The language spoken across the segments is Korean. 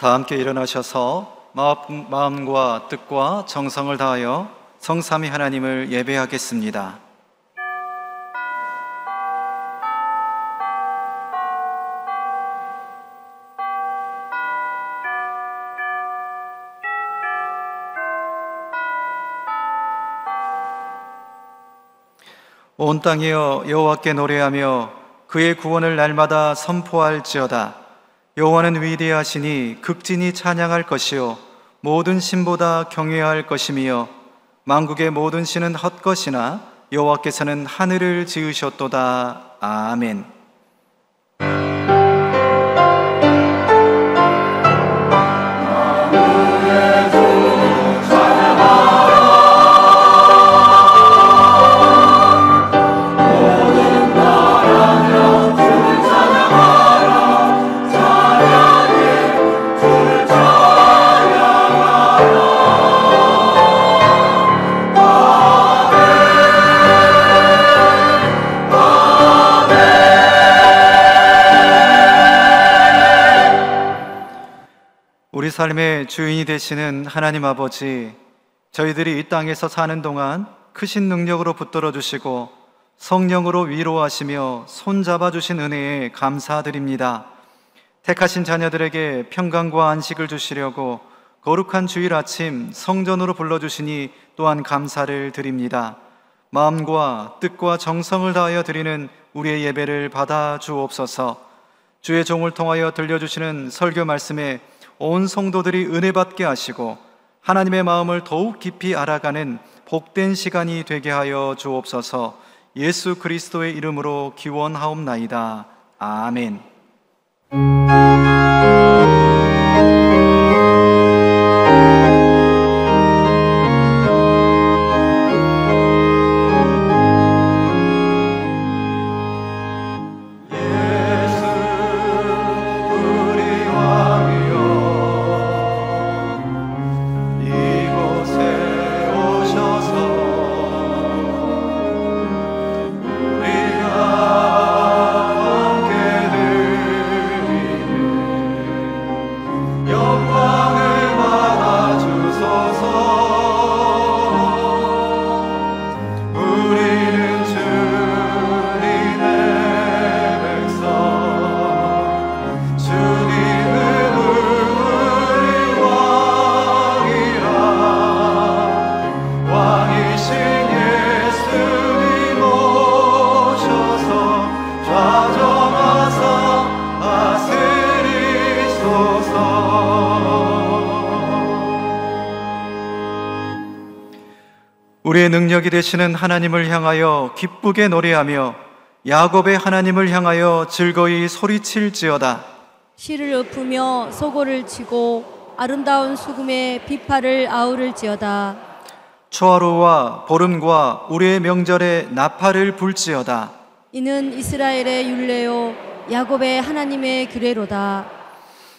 다 함께 일어나셔서 마음과 뜻과 정성을 다하여 성삼위 하나님을 예배하겠습니다. 온 땅이여 여호와께 노래하며 그의 구원을 날마다 선포할지어다. 여호와는 위대하시니 극진히 찬양할 것이요 모든 신보다 경외할 것이며 만국의 모든 신은 헛것이나 여호와께서는 하늘을 지으셨도다. 아멘. 우리 삶의 주인이 되시는 하나님 아버지, 저희들이 이 땅에서 사는 동안 크신 능력으로 붙들어 주시고 성령으로 위로하시며 손잡아 주신 은혜에 감사드립니다. 택하신 자녀들에게 평강과 안식을 주시려고 거룩한 주일 아침 성전으로 불러주시니 또한 감사를 드립니다. 마음과 뜻과 정성을 다하여 드리는 우리의 예배를 받아 주옵소서. 주의 종을 통하여 들려주시는 설교 말씀에 온 성도들이 은혜 받게 하시고 하나님의 마음을 더욱 깊이 알아가는 복된 시간이 되게 하여 주옵소서. 예수 그리스도의 이름으로 기원하옵나이다. 아멘. 우리의 능력이 되시는 하나님을 향하여 기쁘게 노래하며 야곱의 하나님을 향하여 즐거이 소리칠지어다. 시를 읊으며 소고를 치고 아름다운 수금의 비파를 아우를지어다. 초하루와 보름과 우리의 명절에 나팔을 불지어다. 이는 이스라엘의 율례요 야곱의 하나님의 규례로다.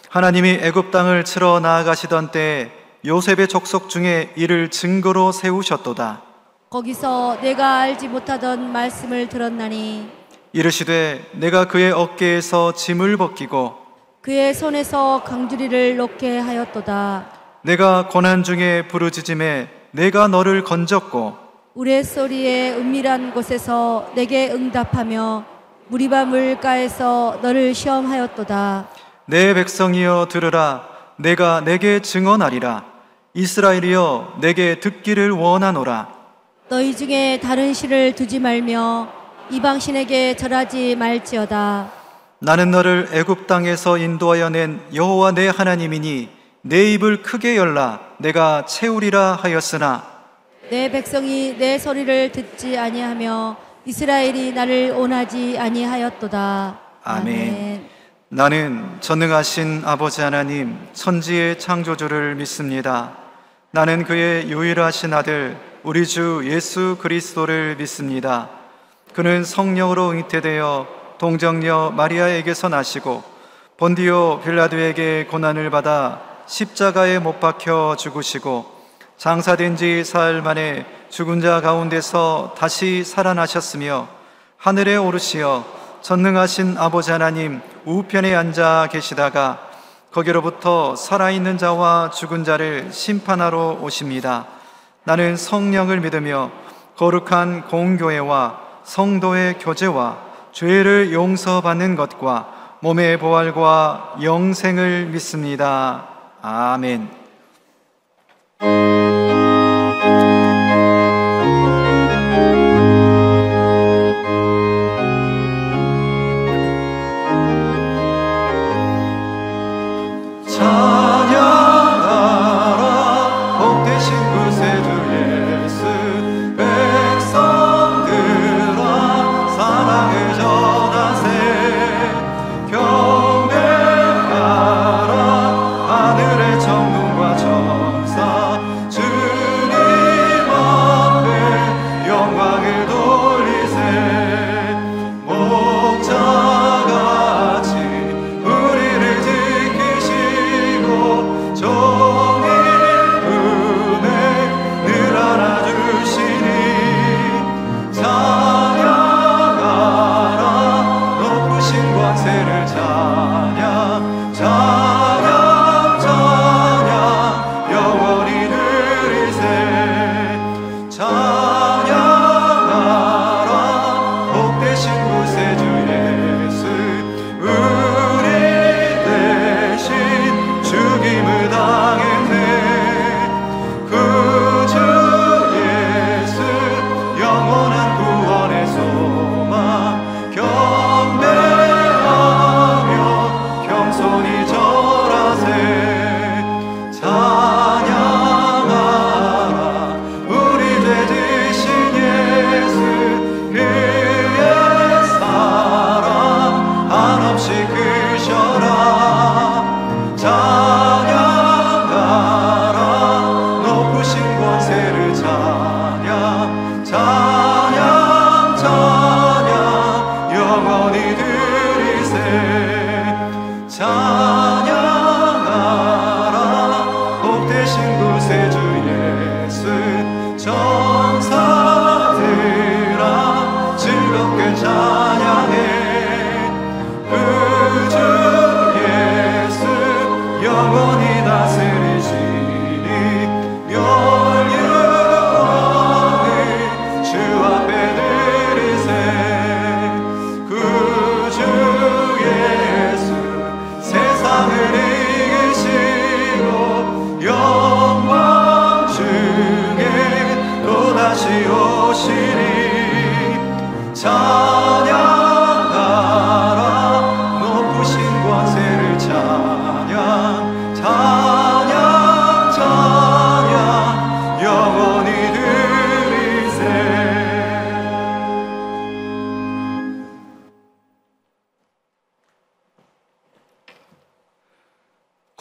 하나님이 애굽 땅을 치러 나아가시던 때에 요셉의 족속 중에 이를 증거로 세우셨도다. 거기서 내가 알지 못하던 말씀을 들었나니 이르시되 내가 그의 어깨에서 짐을 벗기고 그의 손에서 강주리를 놓게 하였도다. 내가 고난 중에 부르짖음에 내가 너를 건졌고 우레소리의 은밀한 곳에서 내게 응답하며 무리바 물가에서 너를 시험하였도다. 내 백성이여 들으라. 내가 내게 증언하리라. 이스라엘이여 내게 듣기를 원하노라. 너희 중에 다른 신을 두지 말며 이방신에게 절하지 말지어다. 나는 너를 애굽 땅에서 인도하여 낸 여호와 내 하나님이니 내 입을 크게 열라. 내가 채우리라 하였으나 내 백성이 내 소리를 듣지 아니하며 이스라엘이 나를 온하지 아니하였도다. 아멘. 나는 전능하신 아버지 하나님 천지의 창조주를 믿습니다. 나는 그의 유일하신 아들 우리 주 예수 그리스도를 믿습니다. 그는 성령으로 잉태되어 동정녀 마리아에게서 나시고 본디오 빌라도에게 고난을 받아 십자가에 못 박혀 죽으시고 장사된 지 사흘 만에 죽은 자 가운데서 다시 살아나셨으며 하늘에 오르시어 전능하신 아버지 하나님 우편에 앉아 계시다가 거기로부터 살아있는 자와 죽은 자를 심판하러 오십니다. 나는 성령을 믿으며 거룩한 공교회와 성도의 교제와 죄를 용서받는 것과 몸의 부활과 영생을 믿습니다. 아멘.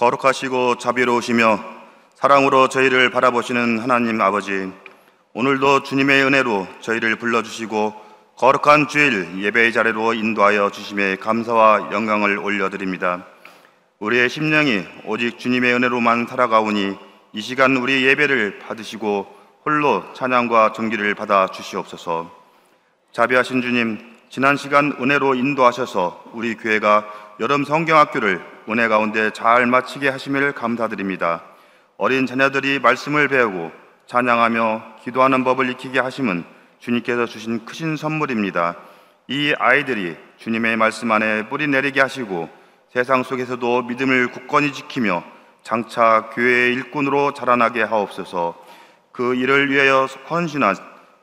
거룩하시고 자비로우시며 사랑으로 저희를 바라보시는 하나님 아버지, 오늘도 주님의 은혜로 저희를 불러주시고 거룩한 주일 예배의 자리로 인도하여 주심에 감사와 영광을 올려드립니다. 우리의 심령이 오직 주님의 은혜로만 살아가오니 이 시간 우리 예배를 받으시고 홀로 찬양과 존귀를 받아 주시옵소서. 자비하신 주님, 지난 시간 은혜로 인도하셔서 우리 교회가 여름 성경학교를 은혜 가운데 잘 마치게 하심을 감사드립니다. 어린 자녀들이 말씀을 배우고 찬양하며 기도하는 법을 익히게 하심은 주님께서 주신 크신 선물입니다. 이 아이들이 주님의 말씀 안에 뿌리 내리게 하시고 세상 속에서도 믿음을 굳건히 지키며 장차 교회의 일꾼으로 자라나게 하옵소서. 그 일을 위하여 헌신한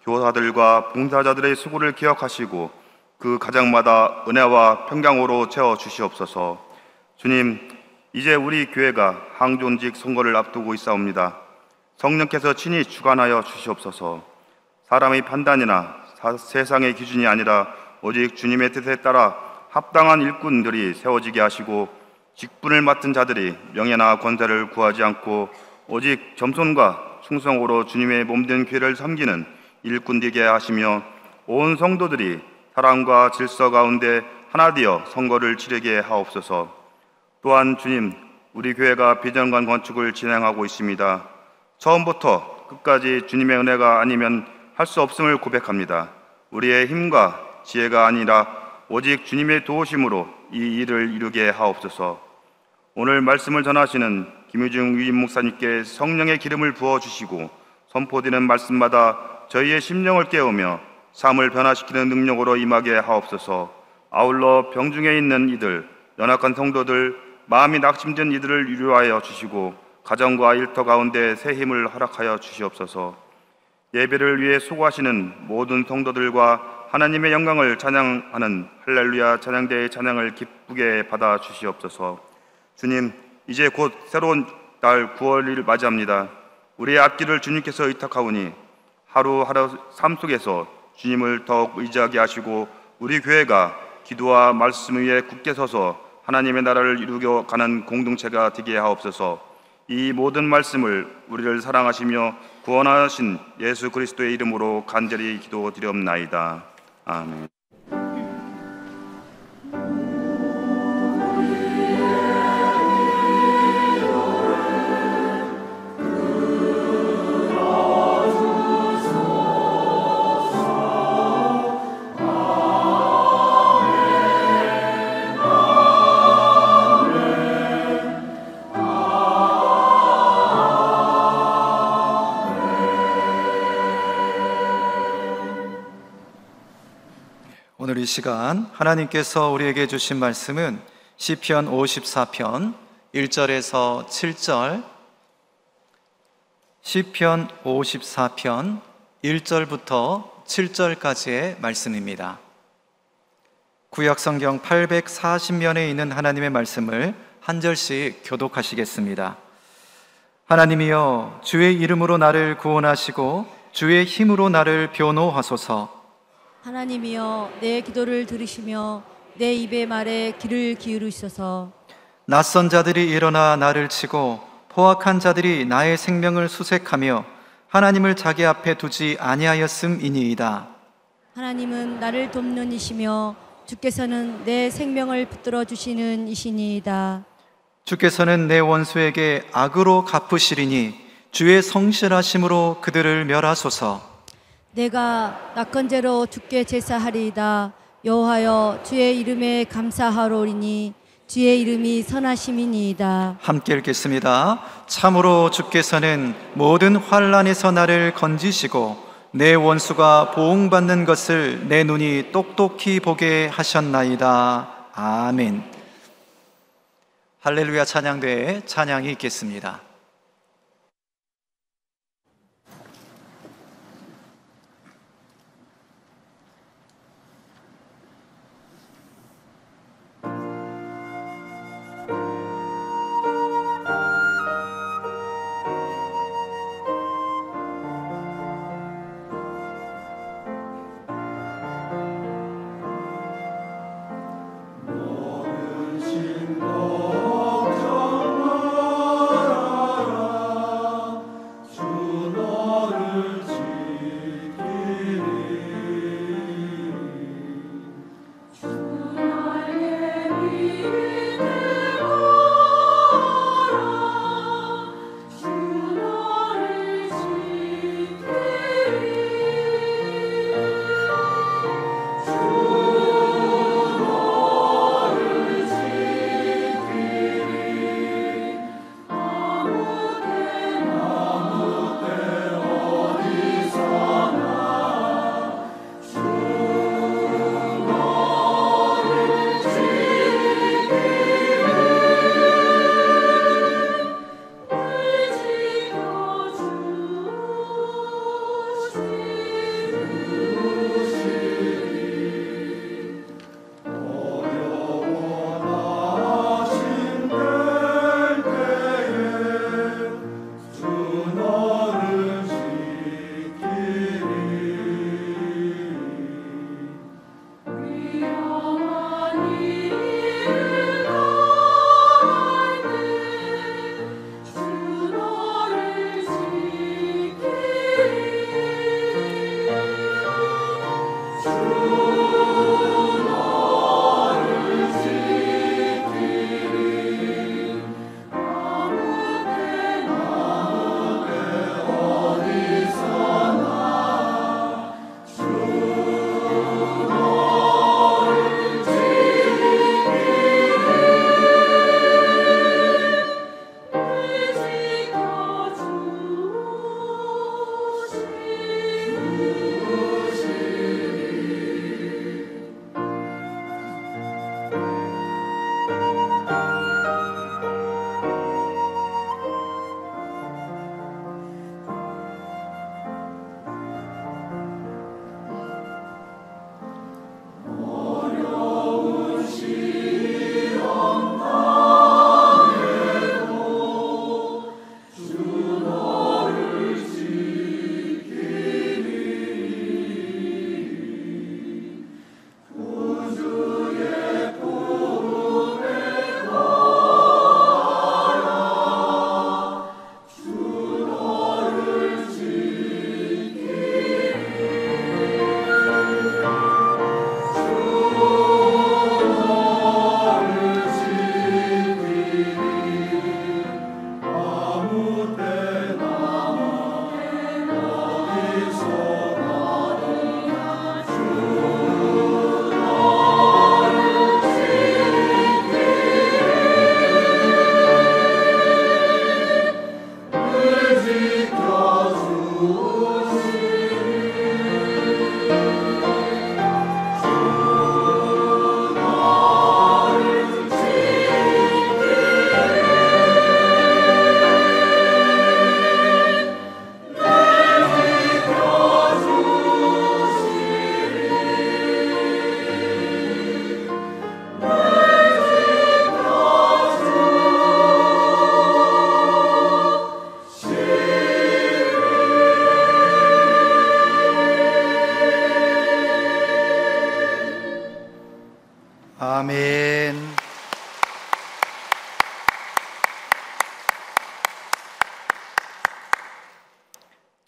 교사들과 봉사자들의 수고를 기억하시고 그 가정마다 은혜와 평강으로 채워 주시옵소서. 주님, 이제 우리 교회가 항존직 선거를 앞두고 있사옵니다. 성령께서 친히 주관하여 주시옵소서. 사람의 판단이나 세상의 기준이 아니라 오직 주님의 뜻에 따라 합당한 일꾼들이 세워지게 하시고 직분을 맡은 자들이 명예나 권세를 구하지 않고 오직 겸손과 충성으로 주님의 몸된 교회를 섬기는 일꾼 되게 하시며 온 성도들이 사랑과 질서 가운데 하나 되어 선거를 치르게 하옵소서. 또한 주님, 우리 교회가 비전관 건축을 진행하고 있습니다. 처음부터 끝까지 주님의 은혜가 아니면 할 수 없음을 고백합니다. 우리의 힘과 지혜가 아니라 오직 주님의 도우심으로 이 일을 이루게 하옵소서. 오늘 말씀을 전하시는 김유중 위임 목사님께 성령의 기름을 부어주시고 선포되는 말씀마다 저희의 심령을 깨우며 삶을 변화시키는 능력으로 임하게 하옵소서. 아울러 병중에 있는 이들, 연약한 성도들, 마음이 낙심된 이들을 위로하여 주시고 가정과 일터 가운데 새 힘을 허락하여 주시옵소서. 예배를 위해 수고하시는 모든 성도들과 하나님의 영광을 찬양하는 할렐루야 찬양대의 찬양을 기쁘게 받아 주시옵소서. 주님, 이제 곧 새로운 달 9월을 맞이합니다. 우리의 앞길을 주님께서 의탁하오니 하루하루 삶 속에서 주님을 더욱 의지하게 하시고 우리 교회가 기도와 말씀 위에 굳게 서서 하나님의 나라를 이루어 가는 공동체가 되게 하옵소서. 이 모든 말씀을 우리를 사랑하시며 구원하신 예수 그리스도의 이름으로 간절히 기도드리옵나이다. 아멘. 오늘 이 시간 하나님께서 우리에게 주신 말씀은 시편 54편 1절에서 7절, 시편 54편 1절부터 7절까지의 말씀입니다. 구약성경 840면에 있는 하나님의 말씀을 한 절씩 교독하시겠습니다. 하나님이여, 주의 이름으로 나를 구원하시고 주의 힘으로 나를 변호하소서. 하나님이여, 내 기도를 들으시며 내 입의 말에 귀를 기울이소서. 낯선 자들이 일어나 나를 치고 포악한 자들이 나의 생명을 수색하며 하나님을 자기 앞에 두지 아니하였음이니이다. 하나님은 나를 돕는 이시며 주께서는 내 생명을 붙들어 주시는 이시니이다. 주께서는 내 원수에게 악으로 갚으시리니 주의 성실하심으로 그들을 멸하소서. 내가 낙헌제로 주께 제사하리이다. 여호와여, 주의 이름에 감사하로리니 주의 이름이 선하심이니이다. 함께 읽겠습니다. 참으로 주께서는 모든 환난에서 나를 건지시고 내 원수가 보응받는 것을 내 눈이 똑똑히 보게 하셨나이다. 아멘. 할렐루야 찬양대에 찬양이 있겠습니다.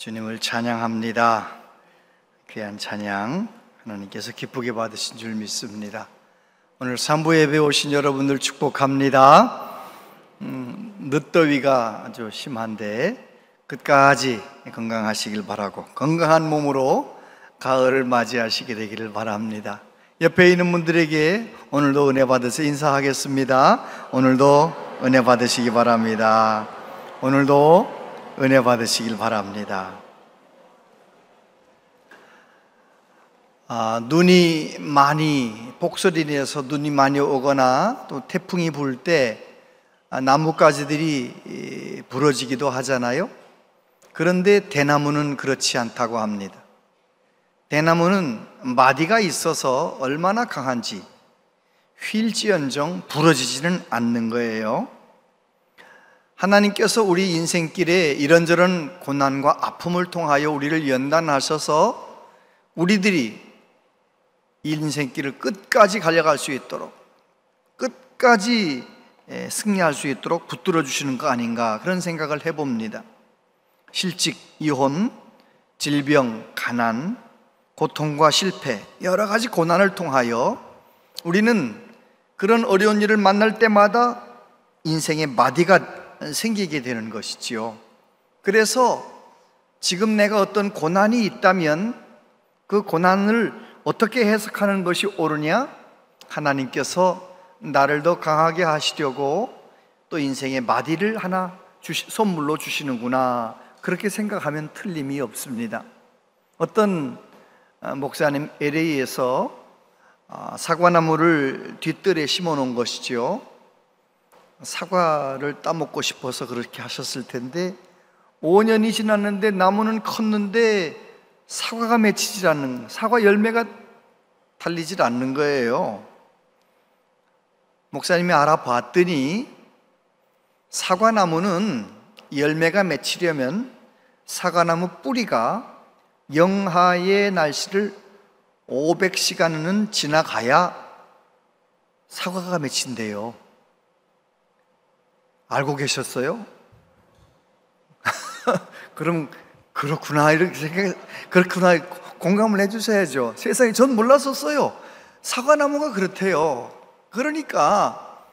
주님을 찬양합니다. 귀한 찬양 하나님께서 기쁘게 받으신 줄 믿습니다. 오늘 3부 예배 오신 여러분들 축복합니다. 늦더위가 아주 심한데 끝까지 건강하시길 바라고 건강한 몸으로 가을을 맞이하시게 되기를 바랍니다. 옆에 있는 분들에게 오늘도 은혜 받으셔 인사하겠습니다. 오늘도 은혜 받으시기 바랍니다. 오늘도 은혜 받으시길 바랍니다. 눈이 많이 폭설이 내서 눈이 많이 오거나 또 태풍이 불 때 나뭇가지들이 부러지기도 하잖아요. 그런데 대나무는 그렇지 않다고 합니다. 대나무는 마디가 있어서 얼마나 강한지 휠지언정 부러지지는 않는 거예요. 하나님께서 우리 인생길에 이런저런 고난과 아픔을 통하여 우리를 연단하셔서 우리들이 인생길을 끝까지 달려갈 수 있도록, 끝까지 승리할 수 있도록 붙들어 주시는 거 아닌가, 그런 생각을 해봅니다. 실직, 이혼, 질병, 가난, 고통과 실패, 여러 가지 고난을 통하여 우리는 그런 어려운 일을 만날 때마다 인생의 마디가 생기게 되는 것이지요. 그래서 지금 내가 어떤 고난이 있다면 그 고난을 어떻게 해석하는 것이 옳으냐? 하나님께서 나를 더 강하게 하시려고 또 인생의 마디를 하나 선물로 주시는구나, 그렇게 생각하면 틀림이 없습니다. 어떤 목사님 LA에서 사과나무를 뒷뜰에 심어 놓은 것이지요. 사과를 따먹고 싶어서 그렇게 하셨을 텐데 5년이 지났는데 나무는 컸는데 사과가 맺히질 않는, 사과 열매가 달리질 않는 거예요. 목사님이 알아봤더니 사과나무는 열매가 맺히려면 사과나무 뿌리가 영하의 날씨를 500시간은 지나가야 사과가 맺힌대요. 알고 계셨어요? 그럼 그렇구나, 이렇게 그렇구나, 공감을 해주셔야죠. 세상에 전 몰랐었어요. 사과나무가 그렇대요. 그러니까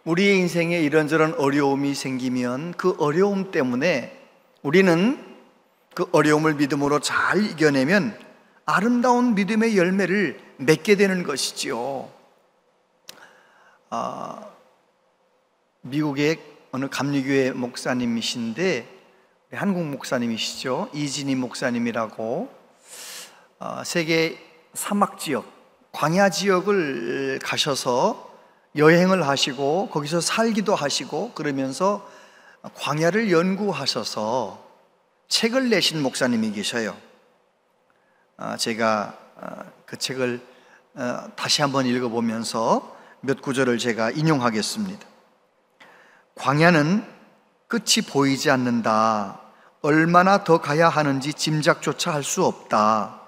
우리의 인생에 이런저런 어려움이 생기면 그 어려움 때문에 우리는 그 어려움을 믿음으로 잘 이겨내면 아름다운 믿음의 열매를 맺게 되는 것이지요. 미국의 어느 감리교회 목사님이신데, 한국 목사님이시죠. 이진희 목사님이라고, 세계 사막 지역, 광야 지역을 가셔서 여행을 하시고 거기서 살기도 하시고 그러면서 광야를 연구하셔서 책을 내신 목사님이 계셔요. 제가 그 책을 다시 한번 읽어보면서 몇 구절을 제가 인용하겠습니다. 광야는 끝이 보이지 않는다. 얼마나 더 가야 하는지 짐작조차 할 수 없다.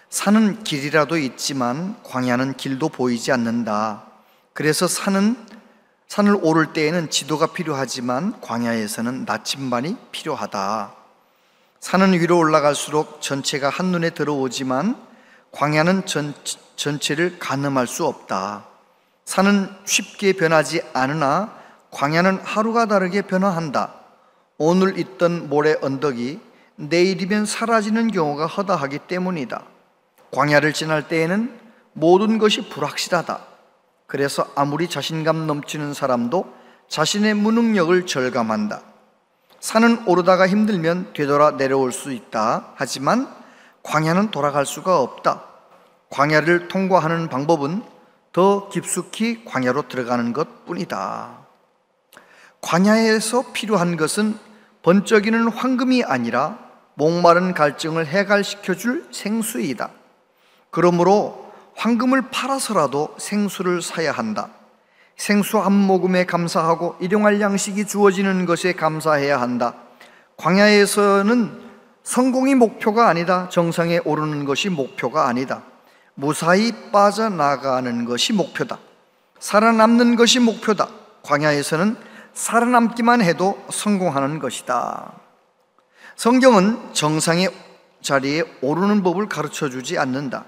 산은 길이라도 있지만 광야는 길도 보이지 않는다. 그래서 산을 오를 때에는 지도가 필요하지만 광야에서는 나침반이 필요하다. 산은 위로 올라갈수록 전체가 한눈에 들어오지만 광야는 전체를 가늠할 수 없다. 산은 쉽게 변하지 않으나 광야는 하루가 다르게 변화한다. 오늘 있던 모래 언덕이 내일이면 사라지는 경우가 허다하기 때문이다. 광야를 지날 때에는 모든 것이 불확실하다. 그래서 아무리 자신감 넘치는 사람도 자신의 무능력을 절감한다. 산은 오르다가 힘들면 되돌아 내려올 수 있다. 하지만 광야는 돌아갈 수가 없다. 광야를 통과하는 방법은 더 깊숙이 광야로 들어가는 것 뿐이다. 광야에서 필요한 것은 번쩍이는 황금이 아니라 목마른 갈증을 해갈시켜줄 생수이다. 그러므로 황금을 팔아서라도 생수를 사야 한다. 생수 한 모금에 감사하고 일용할 양식이 주어지는 것에 감사해야 한다. 광야에서는 성공이 목표가 아니다. 정상에 오르는 것이 목표가 아니다. 무사히 빠져나가는 것이 목표다. 살아남는 것이 목표다. 광야에서는 살아남기만 해도 성공하는 것이다. 성경은 정상의 자리에 오르는 법을 가르쳐 주지 않는다.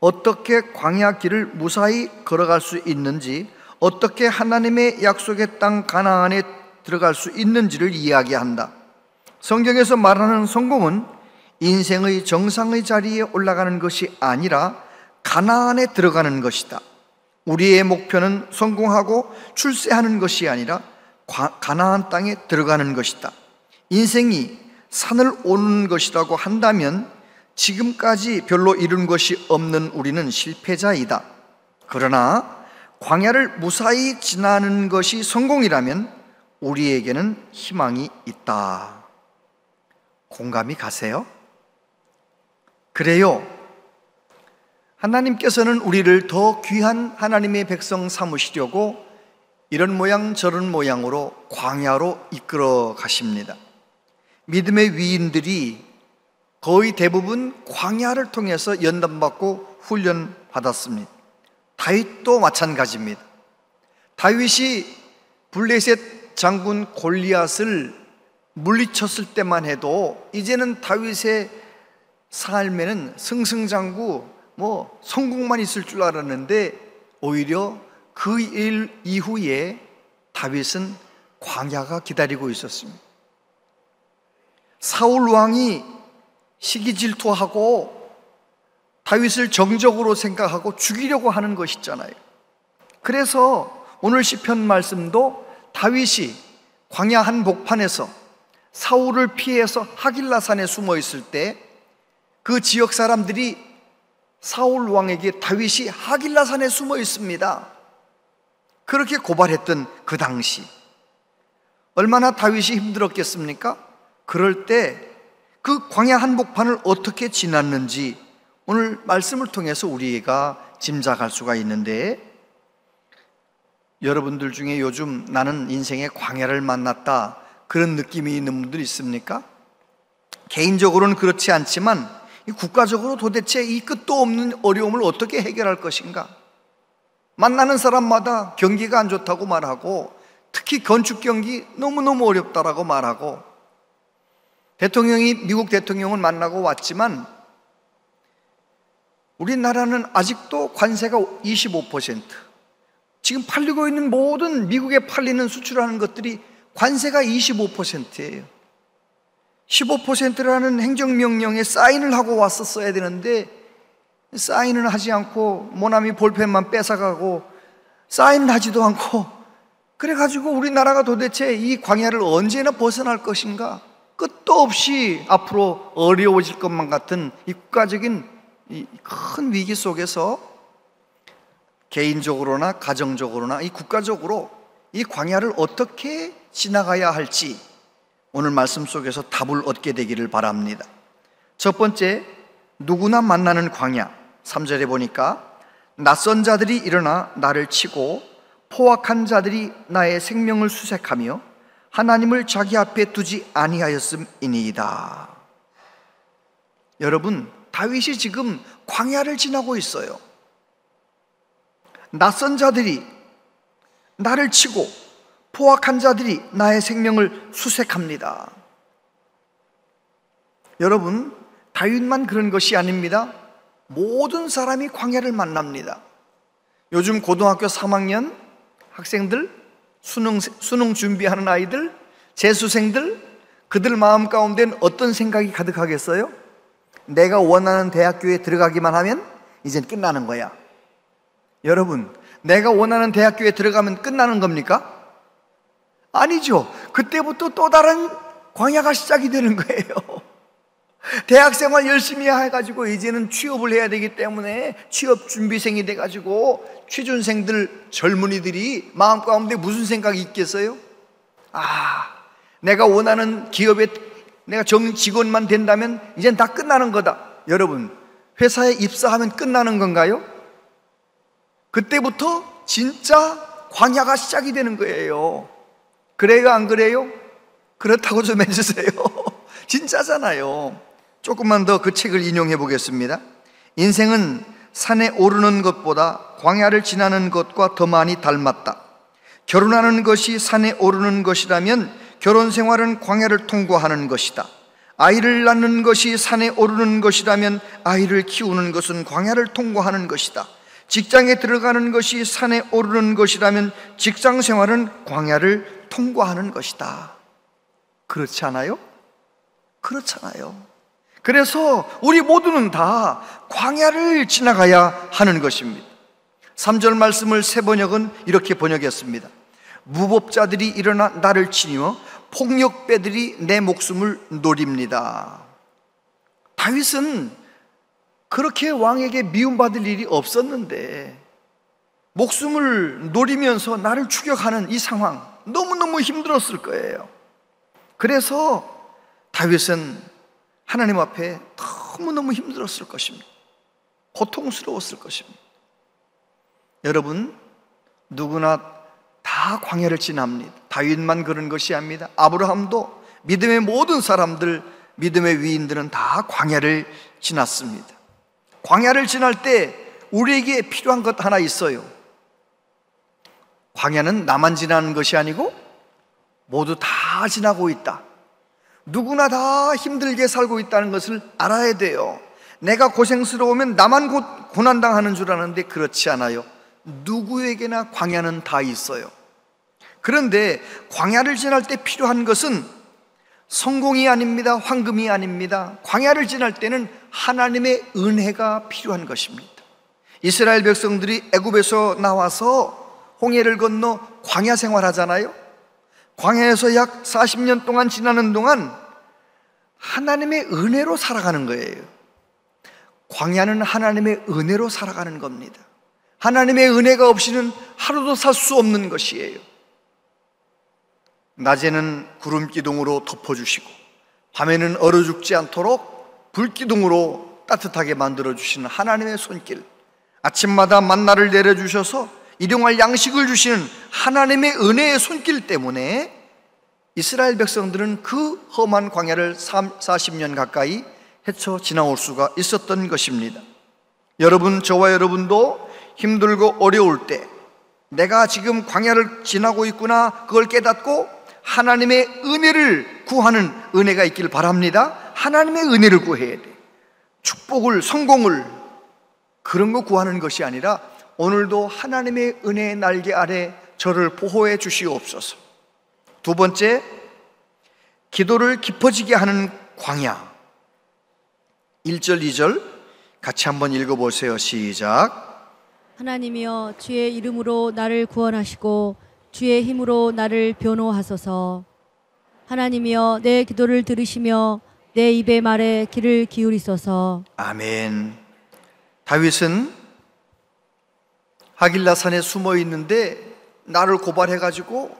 어떻게 광야 길을 무사히 걸어갈 수 있는지, 어떻게 하나님의 약속의 땅 가나안에 들어갈 수 있는지를 이야기한다. 성경에서 말하는 성공은 인생의 정상의 자리에 올라가는 것이 아니라 가나안에 들어가는 것이다. 우리의 목표는 성공하고 출세하는 것이 아니라 가나안 땅에 들어가는 것이다. 인생이 산을 오르는 것이라고 한다면 지금까지 별로 이룬 것이 없는 우리는 실패자이다. 그러나 광야를 무사히 지나는 것이 성공이라면 우리에게는 희망이 있다. 공감이 가세요? 그래요. 하나님께서는 우리를 더 귀한 하나님의 백성 삼으시려고 이런 모양 저런 모양으로 광야로 이끌어 가십니다. 믿음의 위인들이 거의 대부분 광야를 통해서 연단받고 훈련받았습니다. 다윗도 마찬가지입니다. 다윗이 블레셋 장군 골리앗을 물리쳤을 때만 해도 이제는 다윗의 삶에는 승승장구 성공만 있을 줄 알았는데 오히려 그 일 이후에 다윗은 광야가 기다리고 있었습니다. 사울 왕이 시기 질투하고 다윗을 정적으로 생각하고 죽이려고 하는 것이잖아요. 그래서 오늘 시편 말씀도 다윗이 광야 한복판에서 사울을 피해서 하길라산에 숨어 있을 때 그 지역 사람들이 사울 왕에게 다윗이 하길라산에 숨어 있습니다, 그렇게 고발했던 그 당시 얼마나 다윗이 힘들었겠습니까? 그럴 때 그 광야 한복판을 어떻게 지났는지 오늘 말씀을 통해서 우리가 짐작할 수가 있는데, 여러분들 중에 요즘 나는 인생의 광야를 만났다 그런 느낌이 있는 분들 있습니까? 개인적으로는 그렇지 않지만 국가적으로 도대체 이 끝도 없는 어려움을 어떻게 해결할 것인가? 만나는 사람마다 경기가 안 좋다고 말하고, 특히 건축 경기 너무너무 어렵다라고 말하고, 미국 대통령을 만나고 왔지만 우리나라는 아직도 관세가 25%, 지금 팔리고 있는 모든 미국에 팔리는 수출하는 것들이 관세가 25%예요 15%라는 행정명령에 사인을 하고 왔었어야 되는데 사인을 하지 않고 모나미 볼펜만 뺏어가고 사인을 하지도 않고, 그래가지고 우리나라가 도대체 이 광야를 언제나 벗어날 것인가? 끝도 없이 앞으로 어려워질 것만 같은 이 국가적인 이 큰 위기 속에서 개인적으로나 가정적으로나 이 국가적으로 이 광야를 어떻게 지나가야 할지 오늘 말씀 속에서 답을 얻게 되기를 바랍니다. 첫 번째, 누구나 만나는 광야. 3절에 보니까 낯선 자들이 일어나 나를 치고 포악한 자들이 나의 생명을 수색하며 하나님을 자기 앞에 두지 아니하였음이니이다. 여러분, 다윗이 지금 광야를 지나고 있어요. 낯선 자들이 나를 치고 포악한 자들이 나의 생명을 수색합니다. 여러분, 다윗만 그런 것이 아닙니다. 모든 사람이 광야를 만납니다. 요즘 고등학교 3학년 학생들, 수능 준비하는 아이들, 재수생들, 그들 마음 가운데는 어떤 생각이 가득하겠어요? 내가 원하는 대학교에 들어가기만 하면 이젠 끝나는 거야. 여러분, 내가 원하는 대학교에 들어가면 끝나는 겁니까? 아니죠. 그때부터 또 다른 광야가 시작이 되는 거예요. 대학생활 열심히 해가지고 이제는 취업을 해야 되기 때문에 취업 준비생이 돼가지고 취준생들, 젊은이들이 마음 가운데 무슨 생각이 있겠어요? 내가 원하는 기업에 내가 직원만 된다면 이젠 다 끝나는 거다. 여러분, 회사에 입사하면 끝나는 건가요? 그때부터 진짜 광야가 시작이 되는 거예요. 그래요, 안 그래요? 그렇다고 좀 해주세요. 진짜잖아요. 조금만 더 그 책을 인용해 보겠습니다. 인생은 산에 오르는 것보다 광야를 지나는 것과 더 많이 닮았다. 결혼하는 것이 산에 오르는 것이라면 결혼 생활은 광야를 통과하는 것이다. 아이를 낳는 것이 산에 오르는 것이라면 아이를 키우는 것은 광야를 통과하는 것이다. 직장에 들어가는 것이 산에 오르는 것이라면 직장 생활은 광야를 통과하는 것이다. 그렇지 않아요? 그렇잖아요. 그래서 우리 모두는 다 광야를 지나가야 하는 것입니다. 3절 말씀을 새 번역은 이렇게 번역했습니다. 무법자들이 일어나 나를 치며 폭력배들이 내 목숨을 노립니다. 다윗은 그렇게 왕에게 미움받을 일이 없었는데 목숨을 노리면서 나를 추격하는 이 상황, 너무너무 힘들었을 거예요. 그래서 다윗은 하나님 앞에 너무너무 힘들었을 것입니다. 고통스러웠을 것입니다. 여러분, 누구나 다 광야를 지납니다. 다윗만 그런 것이 아닙니다. 아브라함도, 믿음의 모든 사람들, 믿음의 위인들은 다 광야를 지났습니다. 광야를 지날 때 우리에게 필요한 것 하나 있어요. 광야는 나만 지나는 것이 아니고 모두 다 지나고 있다. 누구나 다 힘들게 살고 있다는 것을 알아야 돼요. 내가 고생스러우면 나만 고난당하는 줄 아는데 그렇지 않아요. 누구에게나 광야는 다 있어요. 그런데 광야를 지날 때 필요한 것은 성공이 아닙니다. 황금이 아닙니다. 광야를 지날 때는 하나님의 은혜가 필요한 것입니다. 이스라엘 백성들이 애굽에서 나와서 홍해를 건너 광야 생활하잖아요. 광야에서 약 40년 동안 지나는 동안 하나님의 은혜로 살아가는 거예요. 광야는 하나님의 은혜로 살아가는 겁니다. 하나님의 은혜가 없이는 하루도 살 수 없는 것이에요. 낮에는 구름 기둥으로 덮어주시고 밤에는 얼어 죽지 않도록 불 기둥으로 따뜻하게 만들어주시는 하나님의 손길, 아침마다 만나를 내려주셔서 일용할 양식을 주시는 하나님의 은혜의 손길 때문에 이스라엘 백성들은 그 험한 광야를 40년 가까이 헤쳐 지나올 수가 있었던 것입니다. 여러분, 저와 여러분도 힘들고 어려울 때 내가 지금 광야를 지나고 있구나, 그걸 깨닫고 하나님의 은혜를 구하는 은혜가 있길 바랍니다. 하나님의 은혜를 구해야 돼. 축복을, 성공을, 그런 거 구하는 것이 아니라 오늘도 하나님의 은혜의 날개 아래 저를 보호해 주시옵소서. 두 번째, 기도를 깊어지게 하는 광야. 1절, 2절 같이 한번 읽어보세요. 시작. 하나님이여, 주의 이름으로 나를 구원하시고 주의 힘으로 나를 변호하소서. 하나님이여, 내 기도를 들으시며 내 입의 말에 귀를 기울이소서. 아멘. 다윗은 하길라산에 숨어 있는데 나를 고발해가지고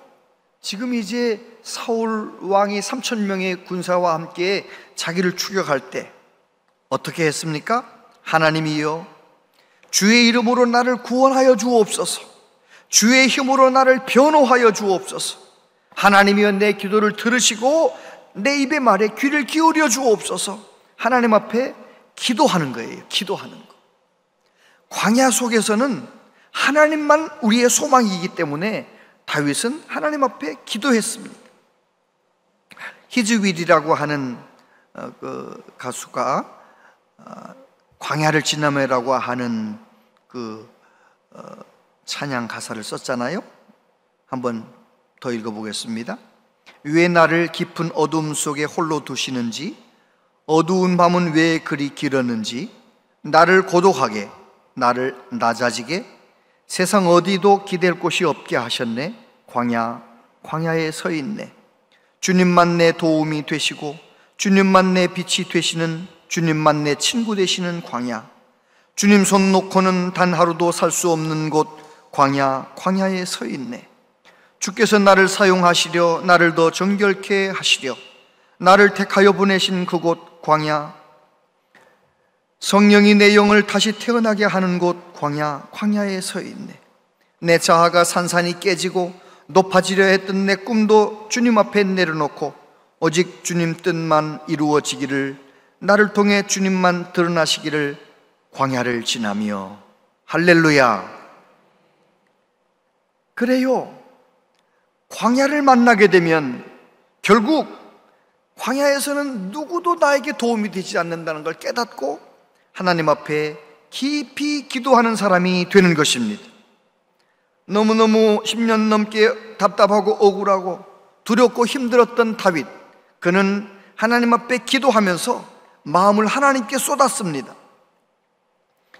지금 이제 사울 왕이 3,000명의 군사와 함께 자기를 추격할 때 어떻게 했습니까? 하나님이여, 주의 이름으로 나를 구원하여 주옵소서. 주의 힘으로 나를 변호하여 주옵소서. 하나님이여, 내 기도를 들으시고 내 입의 말에 귀를 기울여 주옵소서. 하나님 앞에 기도하는 거예요. 기도하는 거. 광야 속에서는 하나님만 우리의 소망이기 때문에 다윗은 하나님 앞에 기도했습니다. 히즈윌이라고 하는 그 가수가 광야를 지나매라고 하는 그 찬양 가사를 썼잖아요. 한번 더 읽어보겠습니다. 왜 나를 깊은 어둠 속에 홀로 두시는지, 어두운 밤은 왜 그리 길었는지, 나를 고독하게, 나를 낮아지게, 세상 어디도 기댈 곳이 없게 하셨네. 광야에 서 있네. 주님만 내 도움이 되시고 주님만 내 빛이 되시는, 주님만 내 친구 되시는 광야, 주님 손 놓고는 단 하루도 살 수 없는 곳 광야에 서 있네. 주께서 나를 사용하시려, 나를 더 정결케 하시려 나를 택하여 보내신 그곳 광야, 성령이 내 영을 다시 태어나게 하는 곳 광야에 서 있네. 내 자아가 산산이 깨지고 높아지려 했던 내 꿈도 주님 앞에 내려놓고 오직 주님 뜻만 이루어지기를, 나를 통해 주님만 드러나시기를 광야를 지나며. 할렐루야. 그래요, 광야를 만나게 되면 결국 광야에서는 누구도 나에게 도움이 되지 않는다는 걸 깨닫고 하나님 앞에 깊이 기도하는 사람이 되는 것입니다. 너무너무 10년 넘게 답답하고 억울하고 두렵고 힘들었던 다윗, 그는 하나님 앞에 기도하면서 마음을 하나님께 쏟았습니다.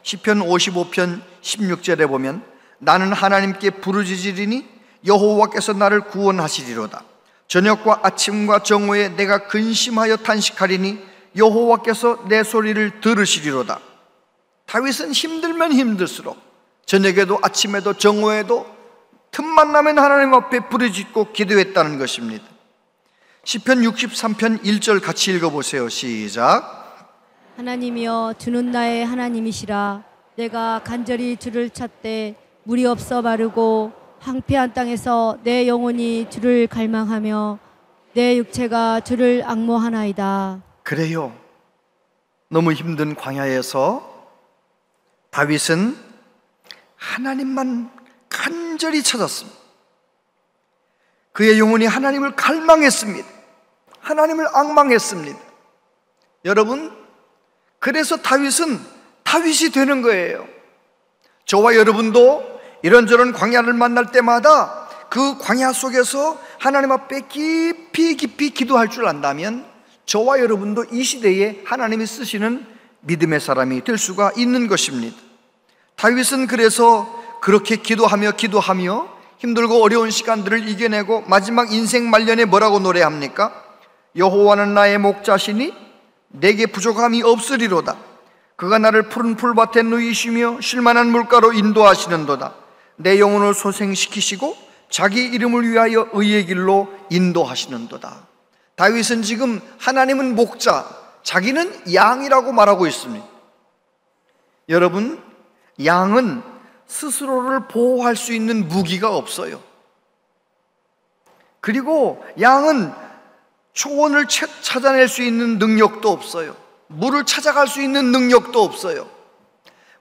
시편 55편 16절에 보면 나는 하나님께 부르짖으리니 여호와께서 나를 구원하시리로다. 저녁과 아침과 정오에 내가 근심하여 탄식하리니 여호와께서 내 소리를 들으시리로다. 다윗은 힘들면 힘들수록 저녁에도 아침에도 정오에도 틈만 나면 하나님 앞에 부르짖고 기도했다는 것입니다. 시편 63편 1절 같이 읽어보세요. 시작. 하나님이여 주는 나의 하나님이시라. 내가 간절히 주를 찾되 물이 없어 마르고 황폐한 땅에서 내 영혼이 주를 갈망하며 내 육체가 주를 앙모하나이다. 그래요. 너무 힘든 광야에서 다윗은 하나님만 간절히 찾았습니다. 그의 영혼이 하나님을 갈망했습니다. 하나님을 앙망했습니다. 여러분, 그래서 다윗은 다윗이 되는 거예요. 저와 여러분도 이런저런 광야를 만날 때마다 그 광야 속에서 하나님 앞에 깊이 기도할 줄 안다면 저와 여러분도 이 시대에 하나님이 쓰시는 믿음의 사람이 될 수가 있는 것입니다. 다윗은 그래서 그렇게 기도하며 힘들고 어려운 시간들을 이겨내고 마지막 인생 말년에 뭐라고 노래합니까? 여호와는 나의 목자시니 내게 부족함이 없으리로다. 그가 나를 푸른 풀밭에 누이시며 쉴만한 물가로 인도하시는도다. 내 영혼을 소생시키시고 자기 이름을 위하여 의의 길로 인도하시는도다. 다윗은 지금 하나님은 목자, 자기는 양이라고 말하고 있습니다. 여러분, 양은 스스로를 보호할 수 있는 무기가 없어요. 그리고 양은 초원을 찾아낼 수 있는 능력도 없어요. 물을 찾아갈 수 있는 능력도 없어요.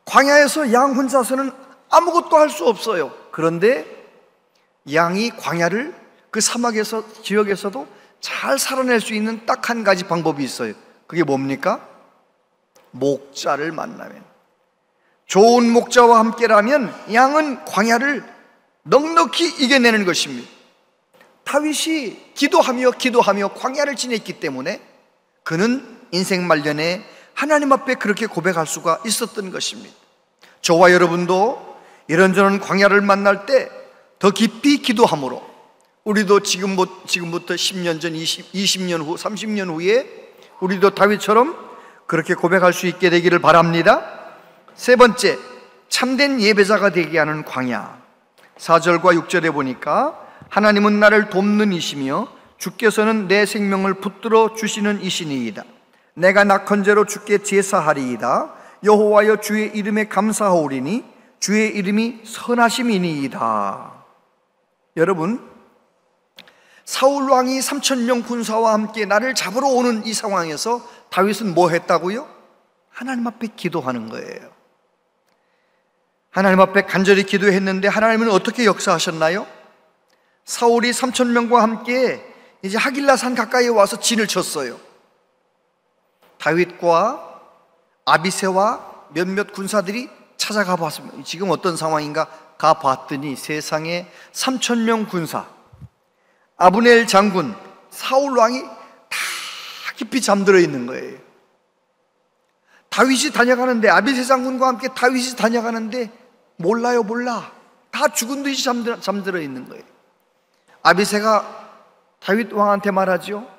광야에서 양 혼자서는 아무것도 할 수 없어요. 그런데 양이 광야를 그 사막에서 지역에서도 잘 살아낼 수 있는 딱 한 가지 방법이 있어요. 그게 뭡니까? 목자를 만나면, 좋은 목자와 함께라면 양은 광야를 넉넉히 이겨내는 것입니다. 다윗이 기도하며 광야를 지냈기 때문에 그는 인생 말년에 하나님 앞에 그렇게 고백할 수가 있었던 것입니다. 저와 여러분도 이런저런 광야를 만날 때 더 깊이 기도함으로 우리도 지금부터 10년 전, 20년 후, 30년 후에 우리도 다윗처럼 그렇게 고백할 수 있게 되기를 바랍니다. 세 번째, 참된 예배자가 되게 하는 광야. 4절과 6절에 보니까 하나님은 나를 돕는 이시며 주께서는 내 생명을 붙들어 주시는 이시니이다. 내가 낙헌제로 주께 제사하리이다. 여호와여 주의 이름에 감사하오리니 주의 이름이 선하심이니이다. 여러분, 사울 왕이 3,000명 군사와 함께 나를 잡으러 오는 이 상황에서 다윗은 뭐 했다고요? 하나님 앞에 기도하는 거예요. 하나님 앞에 간절히 기도했는데 하나님은 어떻게 역사하셨나요? 사울이 3,000명과 함께 이제 하길라산 가까이에 와서 진을 쳤어요. 다윗과 아비새와 몇몇 군사들이 찾아가 봤습니다. 지금 어떤 상황인가 가봤더니 세상에 3,000명 군사, 아브넬 장군, 사울 왕이 다 깊이 잠들어 있는 거예요. 다윗이 다녀가는데, 아비새 장군과 함께 다윗이 다녀가는데 몰라. 다 죽은 듯이 잠들어 있는 거예요. 아비새가 다윗 왕한테 말하죠.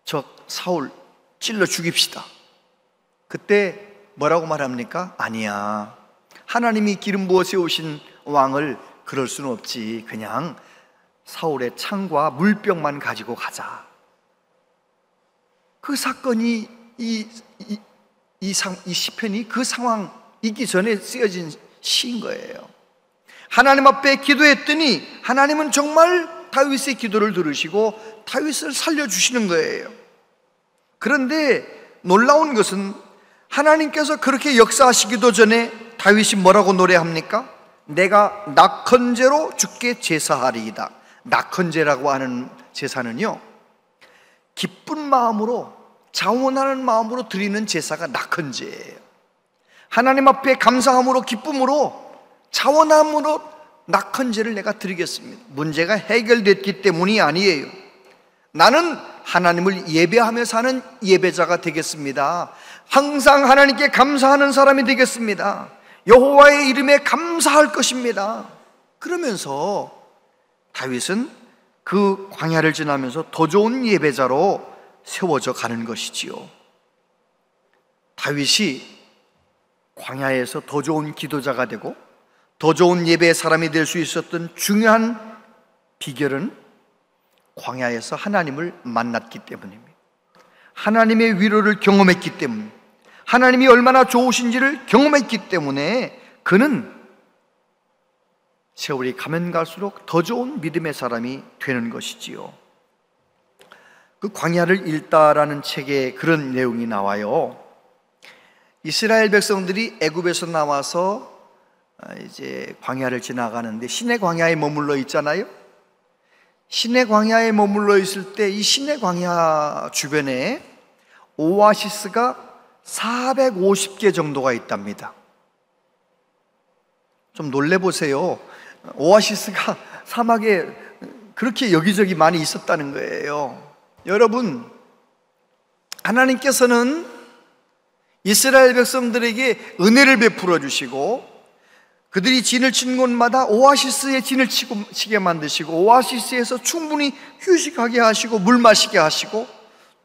저 사울 찔러 죽입시다. 그때 뭐라고 말합니까? 아니야, 하나님이 기름 부어 세우신 왕을 그럴 수는 없지. 그냥 사울의 창과 물병만 가지고 가자. 그 사건이 이 시편이 그 상황 있기 전에 쓰여진 시인 거예요. 하나님 앞에 기도했더니 하나님은 정말 다윗의 기도를 들으시고 다윗을 살려주시는 거예요. 그런데 놀라운 것은 하나님께서 그렇게 역사하시기도 전에 다윗이 뭐라고 노래합니까? 내가 낙헌제로 주께 제사하리이다. 낙헌제라고 하는 제사는요, 기쁜 마음으로, 자원하는 마음으로 드리는 제사가 낙헌제예요. 하나님 앞에 감사함으로, 기쁨으로, 자원함으로 낙헌제를 내가 드리겠습니다. 문제가 해결됐기 때문이 아니에요. 나는 하나님을 예배하며 사는 예배자가 되겠습니다. 항상 하나님께 감사하는 사람이 되겠습니다. 여호와의 이름에 감사할 것입니다. 그러면서 다윗은 그 광야를 지나면서 더 좋은 예배자로 세워져 가는 것이지요. 다윗이 광야에서 더 좋은 기도자가 되고 더 좋은 예배의 사람이 될 수 있었던 중요한 비결은 광야에서 하나님을 만났기 때문입니다. 하나님의 위로를 경험했기 때문입니다. 하나님이 얼마나 좋으신지를 경험했기 때문에 그는 세월이 가면 갈수록 더 좋은 믿음의 사람이 되는 것이지요. 그 광야를 읽다라는 책에 그런 내용이 나와요. 이스라엘 백성들이 애굽에서 나와서 이제 광야를 지나가는데 시내 광야에 머물러 있잖아요. 시내 광야에 머물러 있을 때 이 시내 광야 주변에 오아시스가 450개 정도가 있답니다. 좀 놀래보세요. 오아시스가 사막에 그렇게 여기저기 많이 있었다는 거예요. 여러분, 하나님께서는 이스라엘 백성들에게 은혜를 베풀어 주시고 그들이 진을 친 곳마다 오아시스에 진을 치게 만드시고 오아시스에서 충분히 휴식하게 하시고 물 마시게 하시고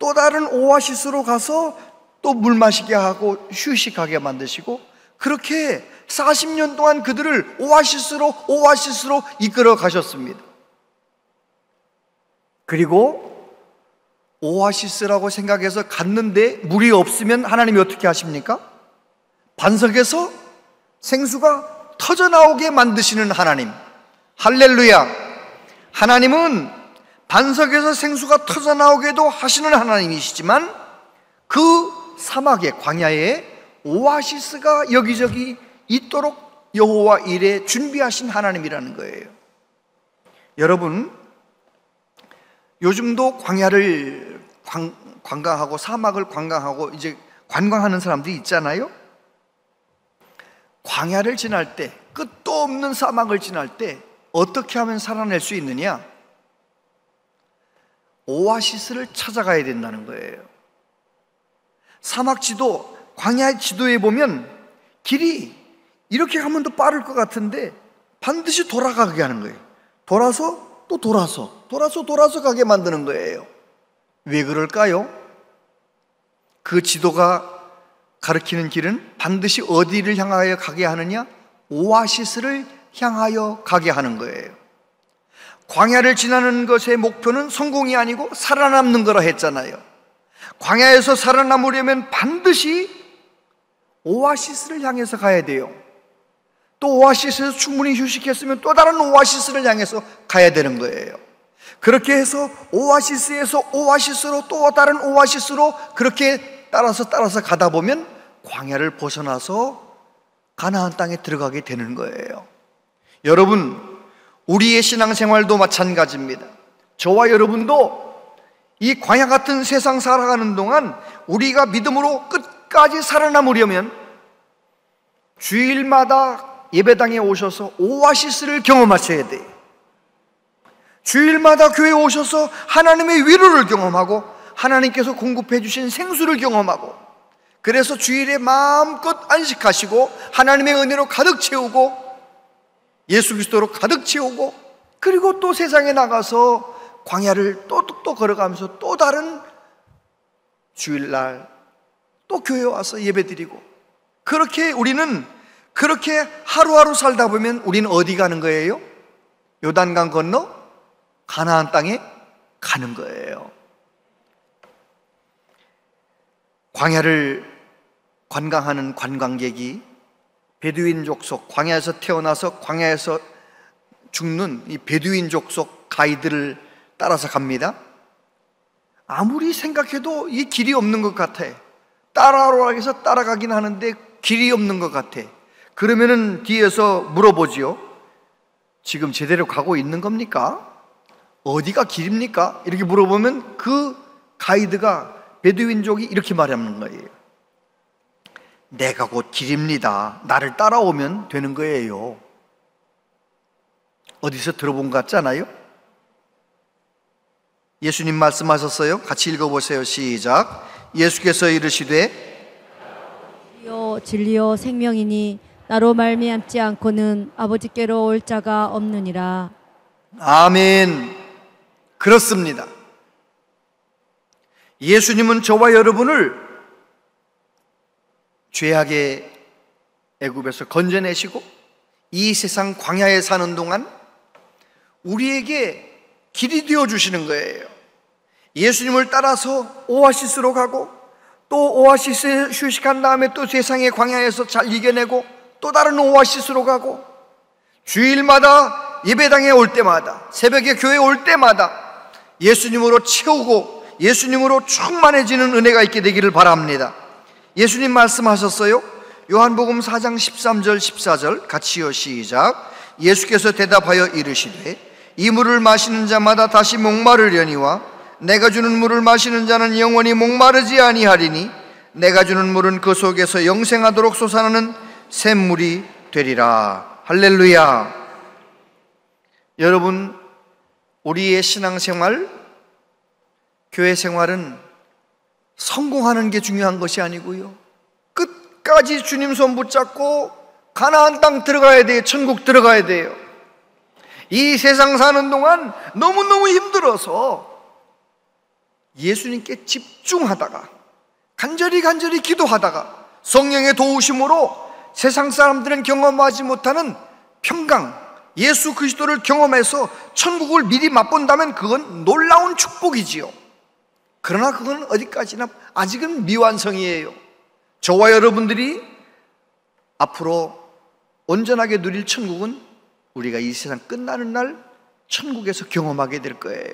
또 다른 오아시스로 가서 또 물 마시게 하고 휴식하게 만드시고 그렇게 40년 동안 그들을 오아시스로 이끌어 가셨습니다. 그리고 오아시스라고 생각해서 갔는데 물이 없으면 하나님이 어떻게 하십니까? 반석에서 생수가 터져나오게 만드시는 하나님. 할렐루야. 하나님은 반석에서 생수가 터져나오게도 하시는 하나님이시지만 그 사막의 광야에 오아시스가 여기저기 있도록 여호와 일에 준비하신 하나님이라는 거예요. 여러분, 요즘도 광야를 관광하고 사막을 관광하고 이제 관광하는 사람들이 있잖아요. 광야를 지날 때, 끝도 없는 사막을 지날 때 어떻게 하면 살아낼 수 있느냐? 오아시스를 찾아가야 된다는 거예요. 사막 지도, 광야 지도에 보면 길이 이렇게 가면 더 빠를 것 같은데 반드시 돌아가게 하는 거예요. 돌아서 또 돌아서 가게 만드는 거예요. 왜 그럴까요? 그 지도가 가리키는 길은 반드시 어디를 향하여 가게 하느냐? 오아시스를 향하여 가게 하는 거예요. 광야를 지나는 것의 목표는 성공이 아니고 살아남는 거라 했잖아요. 광야에서 살아남으려면 반드시 오아시스를 향해서 가야 돼요. 또 오아시스에서 충분히 휴식했으면 또 다른 오아시스를 향해서 가야 되는 거예요. 그렇게 해서 오아시스에서 오아시스로 또 다른 오아시스로 그렇게 따라서 가다 보면 광야를 벗어나서 가나안 땅에 들어가게 되는 거예요. 여러분, 우리의 신앙생활도 마찬가지입니다. 저와 여러분도 이 광야 같은 세상 살아가는 동안 우리가 믿음으로 끝까지 살아남으려면 주일마다 예배당에 오셔서 오아시스를 경험하셔야 돼요. 주일마다 교회에 오셔서 하나님의 위로를 경험하고 하나님께서 공급해 주신 생수를 경험하고 그래서 주일에 마음껏 안식하시고 하나님의 은혜로 가득 채우고 예수 그리스도로 가득 채우고 그리고 또 세상에 나가서 광야를 또 걸어가면서 또 다른 주일날 또 교회에 와서 예배드리고 그렇게 우리는 그렇게 하루하루 살다 보면 우리는 어디 가는 거예요? 요단강 건너 가나안 땅에 가는 거예요. 광야를 관광하는 관광객이 베두인 족속, 광야에서 태어나서 광야에서 죽는 이 베두인 족속 가이드를 따라서 갑니다. 아무리 생각해도 이 길이 없는 것 같아. 따라오라고 해서 따라가긴 하는데 길이 없는 것 같아. 그러면은 뒤에서 물어보지요. 지금 제대로 가고 있는 겁니까? 어디가 길입니까? 이렇게 물어보면 그 가이드가 베두인족이 이렇게 말하는 거예요. 내가 곧 길입니다. 나를 따라오면 되는 거예요. 어디서 들어본 것 같지 않아요? 예수님 말씀하셨어요. 같이 읽어보세요. 시작. 예수께서 이르시되 진리요 진리요 생명이니 나로 말미암지 않고는 아버지께로 올 자가 없느니라. 아멘. 그렇습니다. 예수님은 저와 여러분을 죄악의 애굽에서 건져내시고 이 세상 광야에 사는 동안 우리에게 길이 되어 주시는 거예요. 예수님을 따라서 오아시스로 가고 또 오아시스에 휴식한 다음에 또 세상의 광야에서 잘 이겨내고 또 다른 오아시스로 가고 주일마다 예배당에 올 때마다 새벽에 교회에 올 때마다 예수님으로 채우고 예수님으로 충만해지는 은혜가 있게 되기를 바랍니다. 예수님 말씀하셨어요. 요한복음 4장 13절 14절 같이요. 시작. 예수께서 대답하여 이르시되 이 물을 마시는 자마다 다시 목마르려니와 내가 주는 물을 마시는 자는 영원히 목마르지 아니하리니 내가 주는 물은 그 속에서 영생하도록 솟아나는 샘물이 되리라. 할렐루야. 여러분, 우리의 신앙생활, 교회 생활은 성공하는 게 중요한 것이 아니고요, 끝까지 주님 손 붙잡고 가나안 땅 들어가야 돼요. 천국 들어가야 돼요. 이 세상 사는 동안 너무너무 힘들어서 예수님께 집중하다가 간절히 기도하다가 성령의 도우심으로 세상 사람들은 경험하지 못하는 평강, 예수 그리스도를 경험해서 천국을 미리 맛본다면 그건 놀라운 축복이지요. 그러나 그건 어디까지나 아직은 미완성이에요. 저와 여러분들이 앞으로 온전하게 누릴 천국은 우리가 이 세상 끝나는 날 천국에서 경험하게 될 거예요.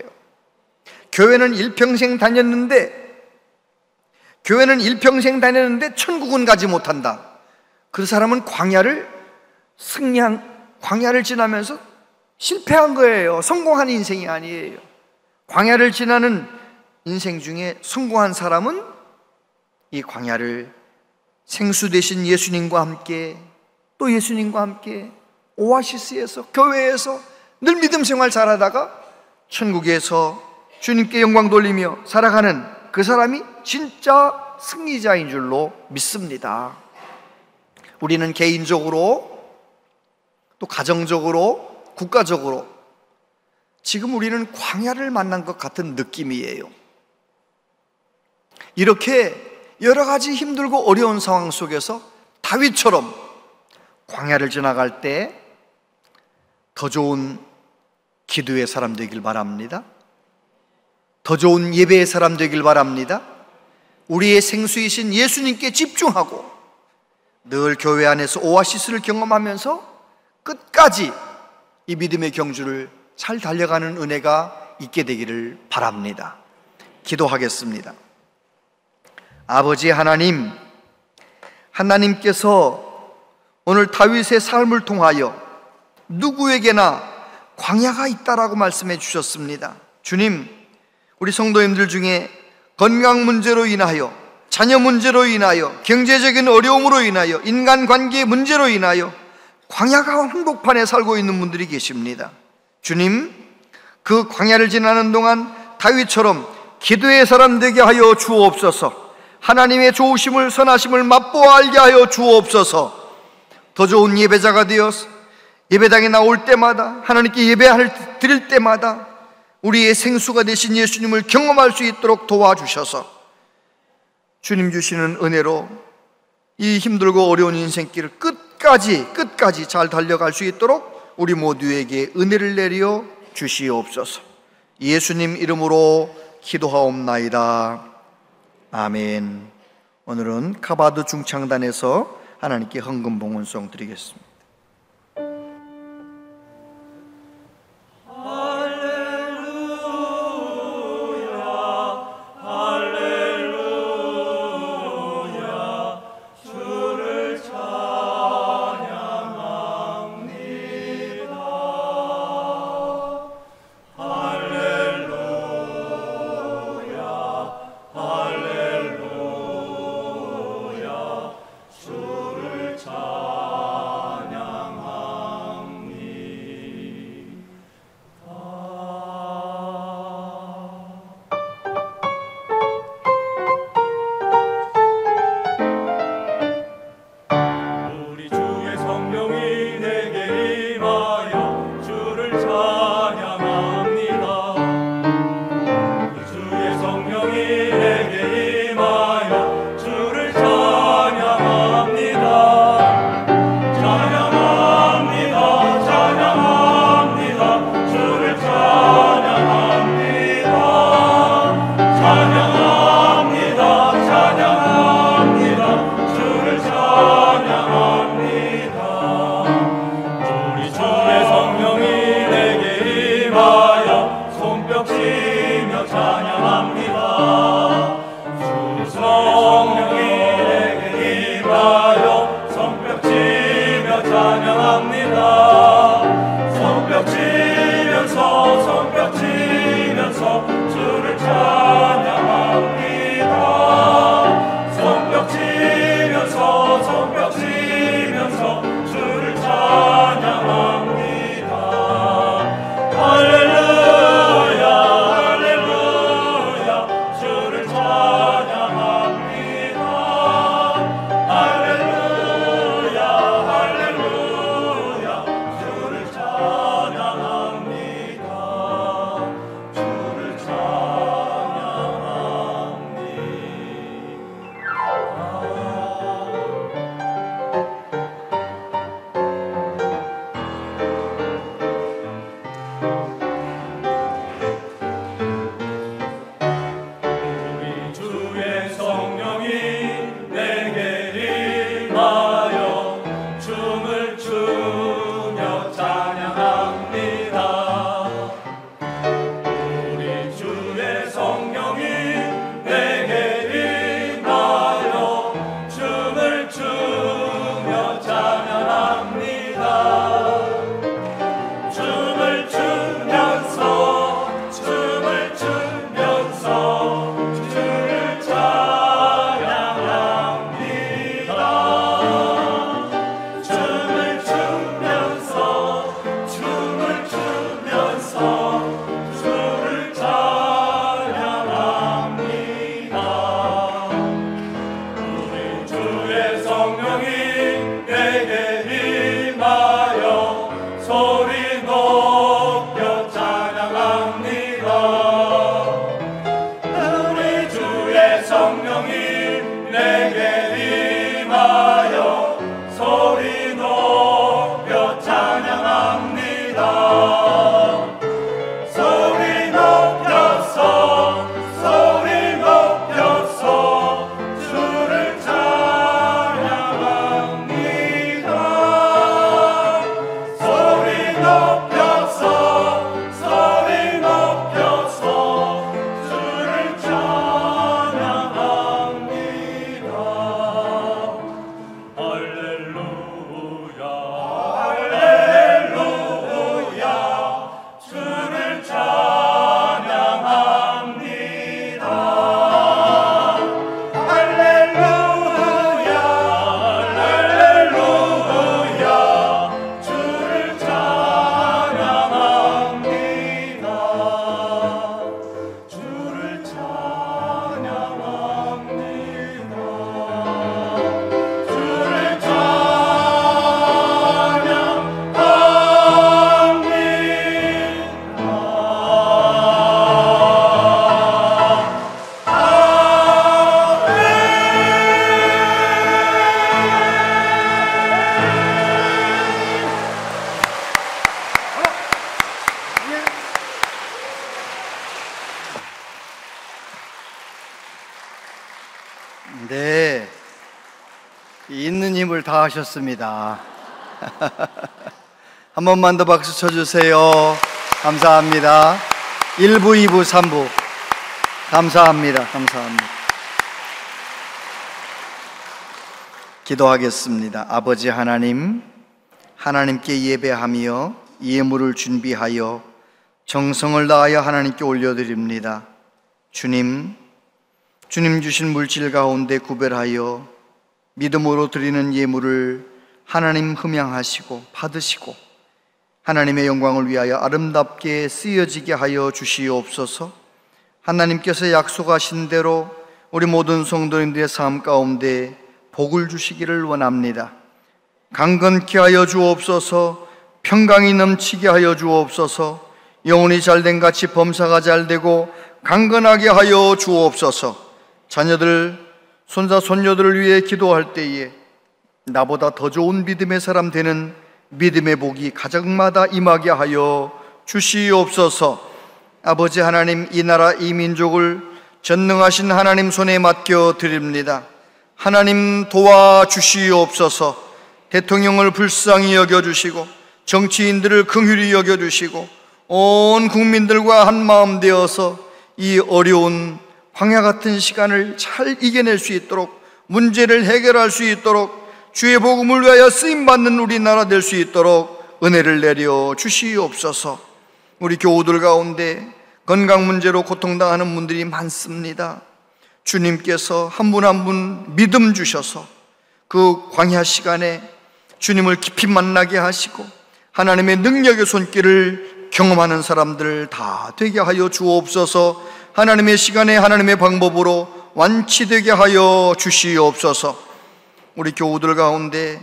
교회는 일평생 다녔는데 천국은 가지 못한다. 그 사람은 광야를 지나면서 실패한 거예요. 성공한 인생이 아니에요. 광야를 지나는 인생 중에 성공한 사람은 이 광야를 생수 되신 예수님과 함께, 또 예수님과 함께 오아시스에서, 교회에서 늘 믿음 생활 잘하다가 천국에서 주님께 영광 돌리며 살아가는 그 사람이 진짜 승리자인 줄로 믿습니다. 우리는 개인적으로, 또 가정적으로, 국가적으로 지금 우리는 광야를 만난 것 같은 느낌이에요. 이렇게 여러 가지 힘들고 어려운 상황 속에서 다윗처럼 광야를 지나갈 때 더 좋은 기도의 사람 되길 바랍니다. 더 좋은 예배의 사람 되길 바랍니다. 우리의 생수이신 예수님께 집중하고 늘 교회 안에서 오아시스를 경험하면서 끝까지 이 믿음의 경주를 잘 달려가는 은혜가 있게 되기를 바랍니다. 기도하겠습니다. 아버지 하나님, 하나님께서 오늘 다윗의 삶을 통하여 누구에게나 광야가 있다라고 말씀해 주셨습니다. 주님, 우리 성도님들 중에 건강 문제로 인하여, 자녀 문제로 인하여, 경제적인 어려움으로 인하여, 인간관계 문제로 인하여 광야가 한복판에 살고 있는 분들이 계십니다. 주님, 그 광야를 지나는 동안 다윗처럼 기도의 사람 되게 하여 주옵소서. 하나님의 좋으심을, 선하심을 맛보아 알게 하여 주옵소서. 더 좋은 예배자가 되어서 예배당에 나올 때마다, 하나님께 예배를 드릴 때마다 우리의 생수가 되신 예수님을 경험할 수 있도록 도와주셔서 주님 주시는 은혜로 이 힘들고 어려운 인생길을 끝까지 잘 달려갈 수 있도록 우리 모두에게 은혜를 내려 주시옵소서. 예수님 이름으로 기도하옵나이다. 아멘. 오늘은 카바드 중창단에서 하나님께 헌금 봉헌송 드리겠습니다. 네, 있는 힘을 다 하셨습니다. 한 번만 더 박수 쳐주세요. 감사합니다. 1부, 2부, 3부 감사합니다. 감사합니다. 기도하겠습니다. 아버지 하나님, 하나님께 예배하며 예물을 준비하여 정성을 다하여 하나님께 올려드립니다. 주님 주신 물질 가운데 구별하여 믿음으로 드리는 예물을 하나님 흠양하시고 받으시고 하나님의 영광을 위하여 아름답게 쓰여지게 하여 주시옵소서. 하나님께서 약속하신 대로 우리 모든 성도님들의 삶 가운데 복을 주시기를 원합니다. 강건케 하여 주옵소서. 평강이 넘치게 하여 주옵소서. 영혼이 잘된 같이 범사가 잘되고 강건하게 하여 주옵소서. 자녀들, 손자, 손녀들을 위해 기도할 때에 나보다 더 좋은 믿음의 사람 되는 믿음의 복이 가정마다 임하게 하여 주시옵소서. 아버지 하나님, 이 나라 이 민족을 전능하신 하나님 손에 맡겨 드립니다. 하나님 도와주시옵소서. 대통령을 불쌍히 여겨주시고 정치인들을 긍휼히 여겨주시고 온 국민들과 한마음 되어서 이 어려운 광야 같은 시간을 잘 이겨낼 수 있도록, 문제를 해결할 수 있도록, 주의 복음을 위하여 쓰임받는 우리나라 될 수 있도록 은혜를 내려 주시옵소서. 우리 교우들 가운데 건강 문제로 고통당하는 분들이 많습니다. 주님께서 한 분 한 분 믿음 주셔서 그 광야 시간에 주님을 깊이 만나게 하시고 하나님의 능력의 손길을 경험하는 사람들 다 되게 하여 주옵소서. 하나님의 시간에 하나님의 방법으로 완치되게 하여 주시옵소서. 우리 교우들 가운데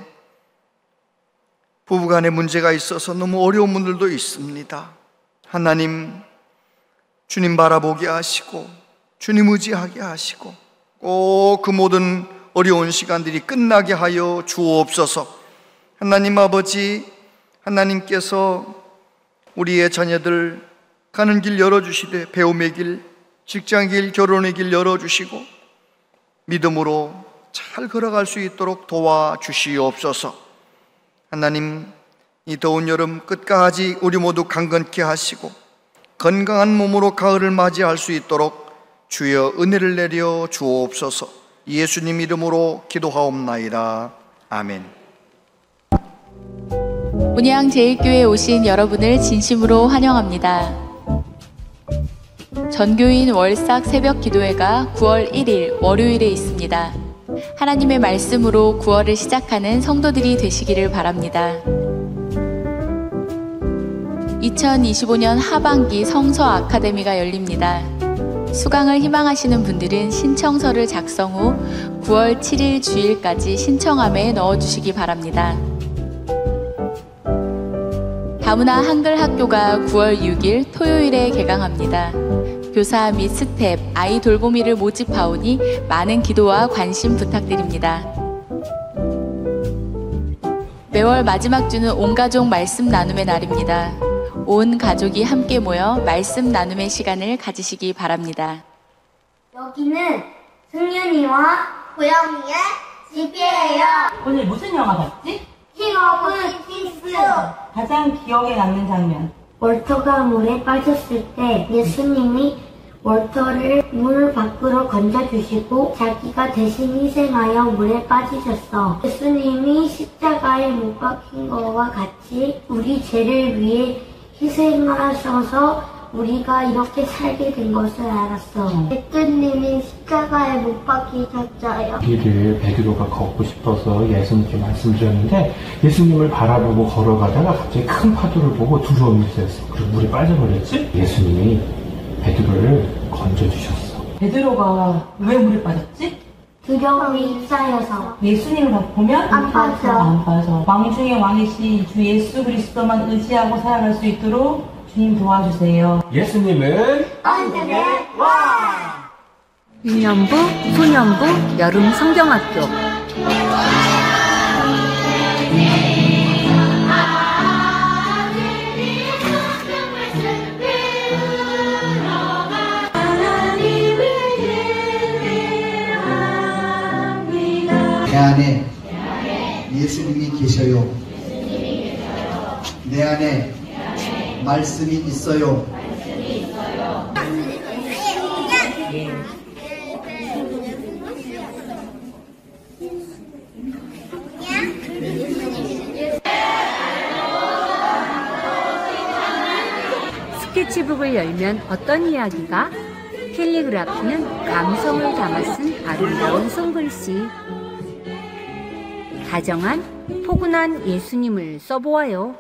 부부간에 문제가 있어서 너무 어려운 분들도 있습니다. 하나님, 주님 바라보게 하시고 주님 의지하게 하시고 꼭 그 모든 어려운 시간들이 끝나게 하여 주옵소서. 하나님 아버지, 하나님께서 우리의 자녀들 가는 길 열어주시되 배움의 길, 직장의 길, 결혼의 길 열어주시고 믿음으로 잘 걸어갈 수 있도록 도와주시옵소서. 하나님, 이 더운 여름 끝까지 우리 모두 강건케 하시고 건강한 몸으로 가을을 맞이할 수 있도록 주여 은혜를 내려 주옵소서. 예수님 이름으로 기도하옵나이다. 아멘. 문양제일교회에 오신 여러분을 진심으로 환영합니다. 전교인 월삭 새벽 기도회가 9월 1일 월요일에 있습니다. 하나님의 말씀으로 9월을 시작하는 성도들이 되시기를 바랍니다. 2025년 하반기 성서 아카데미가 열립니다. 수강을 희망하시는 분들은 신청서를 작성 후 9월 7일 주일까지 신청함에 넣어주시기 바랍니다. 다문화 한글 학교가 9월 6일 토요일에 개강합니다. 교사 및 스텝, 아이 돌보미를 모집하오니 많은 기도와 관심 부탁드립니다. 매월 마지막 주는 온가족 말씀 나눔의 날입니다. 온 가족이 함께 모여 말씀 나눔의 시간을 가지시기 바랍니다. 여기는 승윤이와 고영이의 집이에요. 오늘 무슨 영화 봤지? 킹 오브 킹스. 가장 기억에 남는 장면. 월터가 물에 빠졌을 때 예수님이 월터를 물 밖으로 건져주시고 자기가 대신 희생하여 물에 빠지셨어. 예수님이 십자가에 못 박힌 것과 같이 우리 죄를 위해 희생하셔서 우리가 이렇게 살게 된 것을 알았어. 예수님이 십자가에 못 박히셨어요. 길을 베드로가 걷고 싶어서 예수님께 말씀드렸는데 예수님을 바라보고 걸어가다가 갑자기 큰 파도를 보고 두려움이 있었어. 그리고 물에 빠져버렸지? 예수님이 베드로를 건져주셨어. 베드로가 왜 물에 빠졌지? 두려움이 쌓여서. 예수님을 보면 안 빠져. 안 빠져. 왕 중에 왕이신 주 예수 그리스도만 의지하고 살아갈 수 있도록 주님 도와주세요. 예수님은 언제나 와! 유년부, 소년부, 여름 성경학교. 내 안에 예수님이 계셔요. 내 안에 말씀이 있어요. 스케치북을 열면 어떤 이야기가? 캘리그라피는 감성을 담아 쓴 아름다운 손글씨. 다정한 포근한 예수님을 써보아요.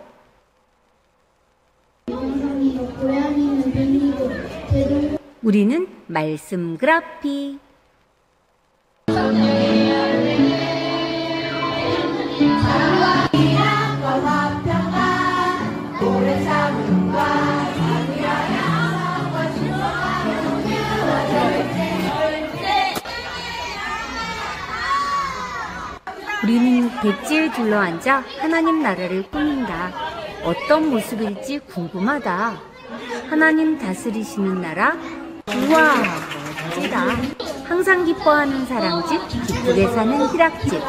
우리는 말씀 그라피. 우리는 백지에 둘러앉아 하나님 나라를 꾸민다. 어떤 모습일지 궁금하다. 하나님 다스리시는 나라? 우와, 멋지다. 항상 기뻐하는 사랑집, 기쁘게 사는 희락집.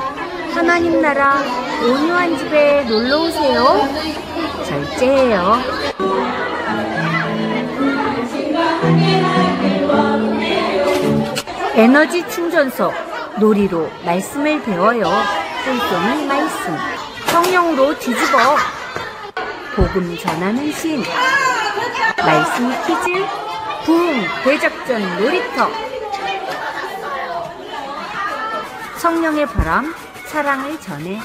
하나님 나라, 온유한 집에 놀러오세요. 절제해요. 에너지 충전소, 놀이로 말씀을 배워요. 쏨쏨이 말씀, 성령으로 뒤집어. 복음 전하는 신, 말씀 퀴즈, 부흥 대작전 놀이터. 성령의 바람, 사랑을 전해.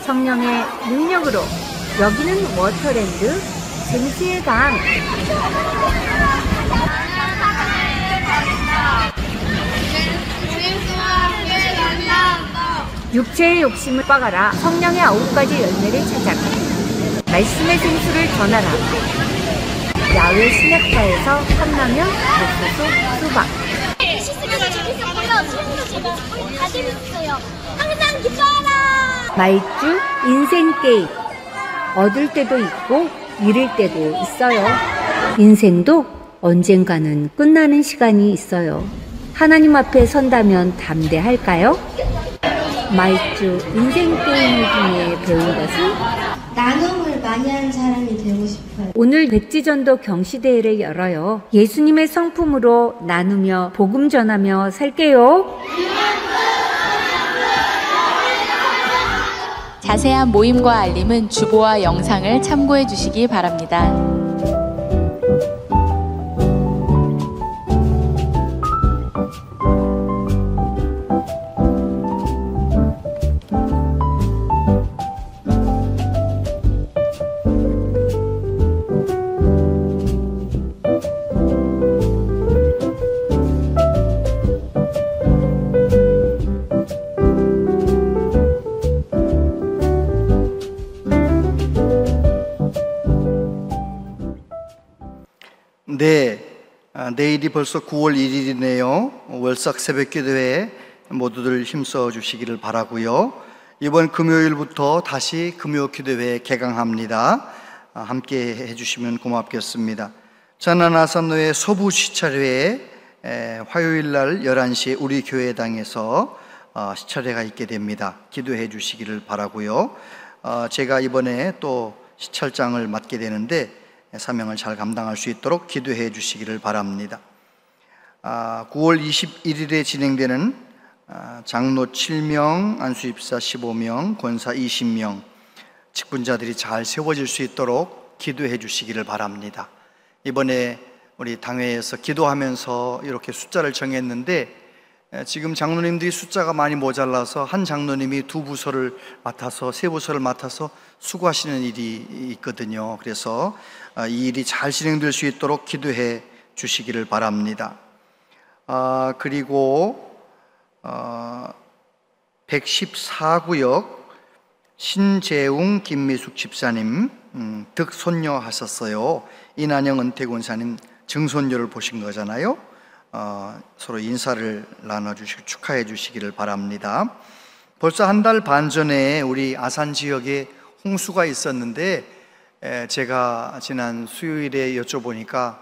성령의 능력으로 여기는 워터랜드, 쟁취의 강. 육체의 욕심을 빠가라. 성령의 9가지 열매를 찾아가. 말씀의 생수를 전하라. 야외 신약파에서 컵라면, 옥수수, 수박. 시스템도 재밌었고요. 수영도 재밌었고 다 재밌었어요. 항상 기뻐하라. 말주 인생 게임. 얻을 때도 있고 잃을 때도 있어요. 인생도 언젠가는 끝나는 시간이 있어요. 하나님 앞에 선다면 담대할까요? 말주 인생 게임 중에 배운 것은 나눔을 많이 하는 사람이 되고 싶어요. 오늘 백지전도 경시대회를 열어요. 예수님의 성품으로 나누며 복음 전하며 살게요. 자세한 모임과 알림은 주보와 영상을 참고해 주시기 바랍니다. 네, 내일이 벌써 9월 1일이네요. 월삭 새벽기도회 모두들 힘써 주시기를 바라고요. 이번 금요일부터 다시 금요기도회 개강합니다. 함께 해주시면 고맙겠습니다. 전하나산노회 서부 시찰회에 화요일날 11시에 우리 교회당에서 시찰회가 있게 됩니다. 기도해 주시기를 바라고요. 제가 이번에 또 시찰장을 맡게 되는데 사명을 잘 감당할 수 있도록 기도해 주시기를 바랍니다. 9월 21일에 진행되는 장로 7명, 안수입사 15명, 권사 20명 직분자들이 잘 세워질 수 있도록 기도해 주시기를 바랍니다. 이번에 우리 당회에서 기도하면서 이렇게 숫자를 정했는데 지금 장로님들이 숫자가 많이 모자라서 한 장로님이 2부서를 맡아서 3부서를 맡아서 수고하시는 일이 있거든요. 그래서 이 일이 잘 진행될 수 있도록 기도해 주시기를 바랍니다. 그리고 114구역 신재웅 김미숙 집사님 득손녀 하셨어요. 이난영 은퇴권사님 증손녀를 보신 거잖아요. 서로 인사를 나눠주시고 축하해 주시기를 바랍니다. 벌써 한 달 반 전에 우리 아산 지역에 홍수가 있었는데 제가 지난 수요일에 여쭤보니까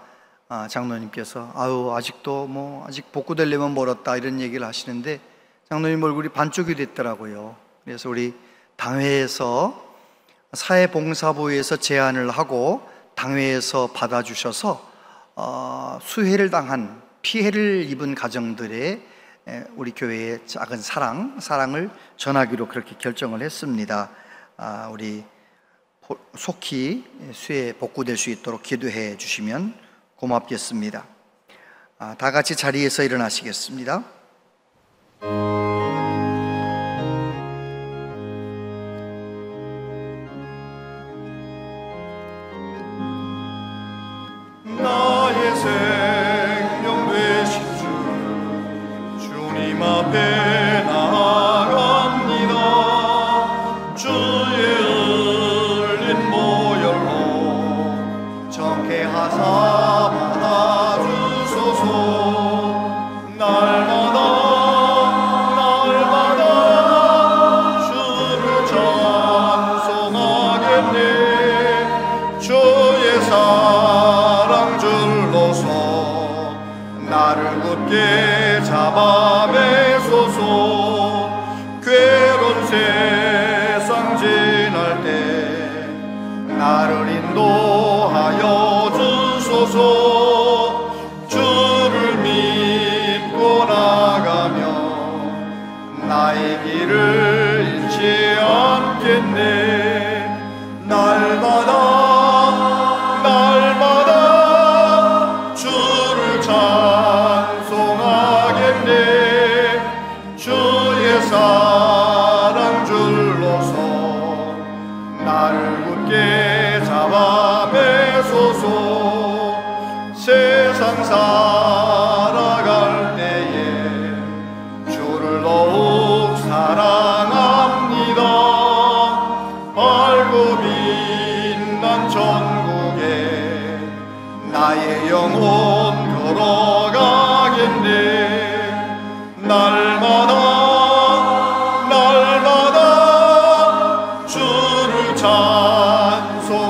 장로님께서 아직도 아직 복구되려면 멀었다 이런 얘기를 하시는데 장로님 얼굴이 반쪽이 됐더라고요. 그래서 우리 당회에서 사회봉사부에서 제안을 하고 당회에서 받아주셔서 수해를 당한 피해를 입은 가정들의 우리 교회의 작은 사랑을 전하기로 그렇게 결정을 했습니다. 우리 속히 수해 복구될 수 있도록 기도해 주시면 고맙겠습니다. 다 같이 자리에서 일어나시겠습니다. 굳게 잡아매소서. 괴로운 세상 지날 때 나를 인도하여 주소서. 주를 믿고 나가며 나의 길을 잃지 않겠네. 날마다 주를 찬송하겠네. 주의 사랑 줄로서 나를 굳게 잡아매소서. 세상 살아갈 때에 주를 더욱 사랑합니다. 밝고 빛난 천국에 나의 영혼 걸어가겠네. 날마다 주를 찬송하겠네.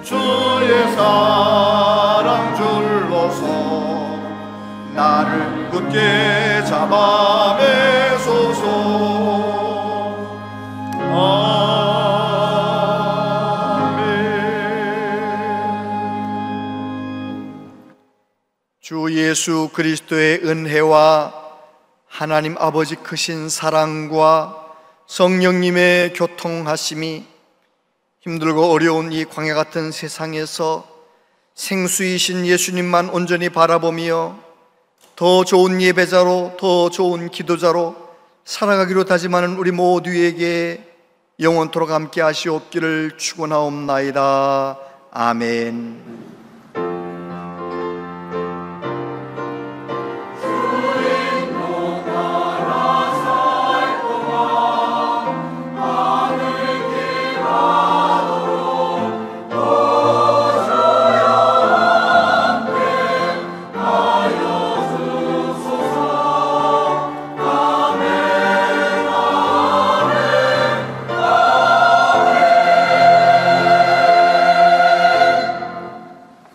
주의 사랑 줄로서 나를 굳게 잡아매소서. 주 예수 그리스도의 은혜와 하나님 아버지 크신 사랑과 성령님의 교통하심이 힘들고 어려운 이 광야 같은 세상에서 생수이신 예수님만 온전히 바라보며 더 좋은 예배자로, 더 좋은 기도자로 살아가기로 다짐하는 우리 모두에게 영원토록 함께 하시옵기를 축원하옵나이다. 아멘.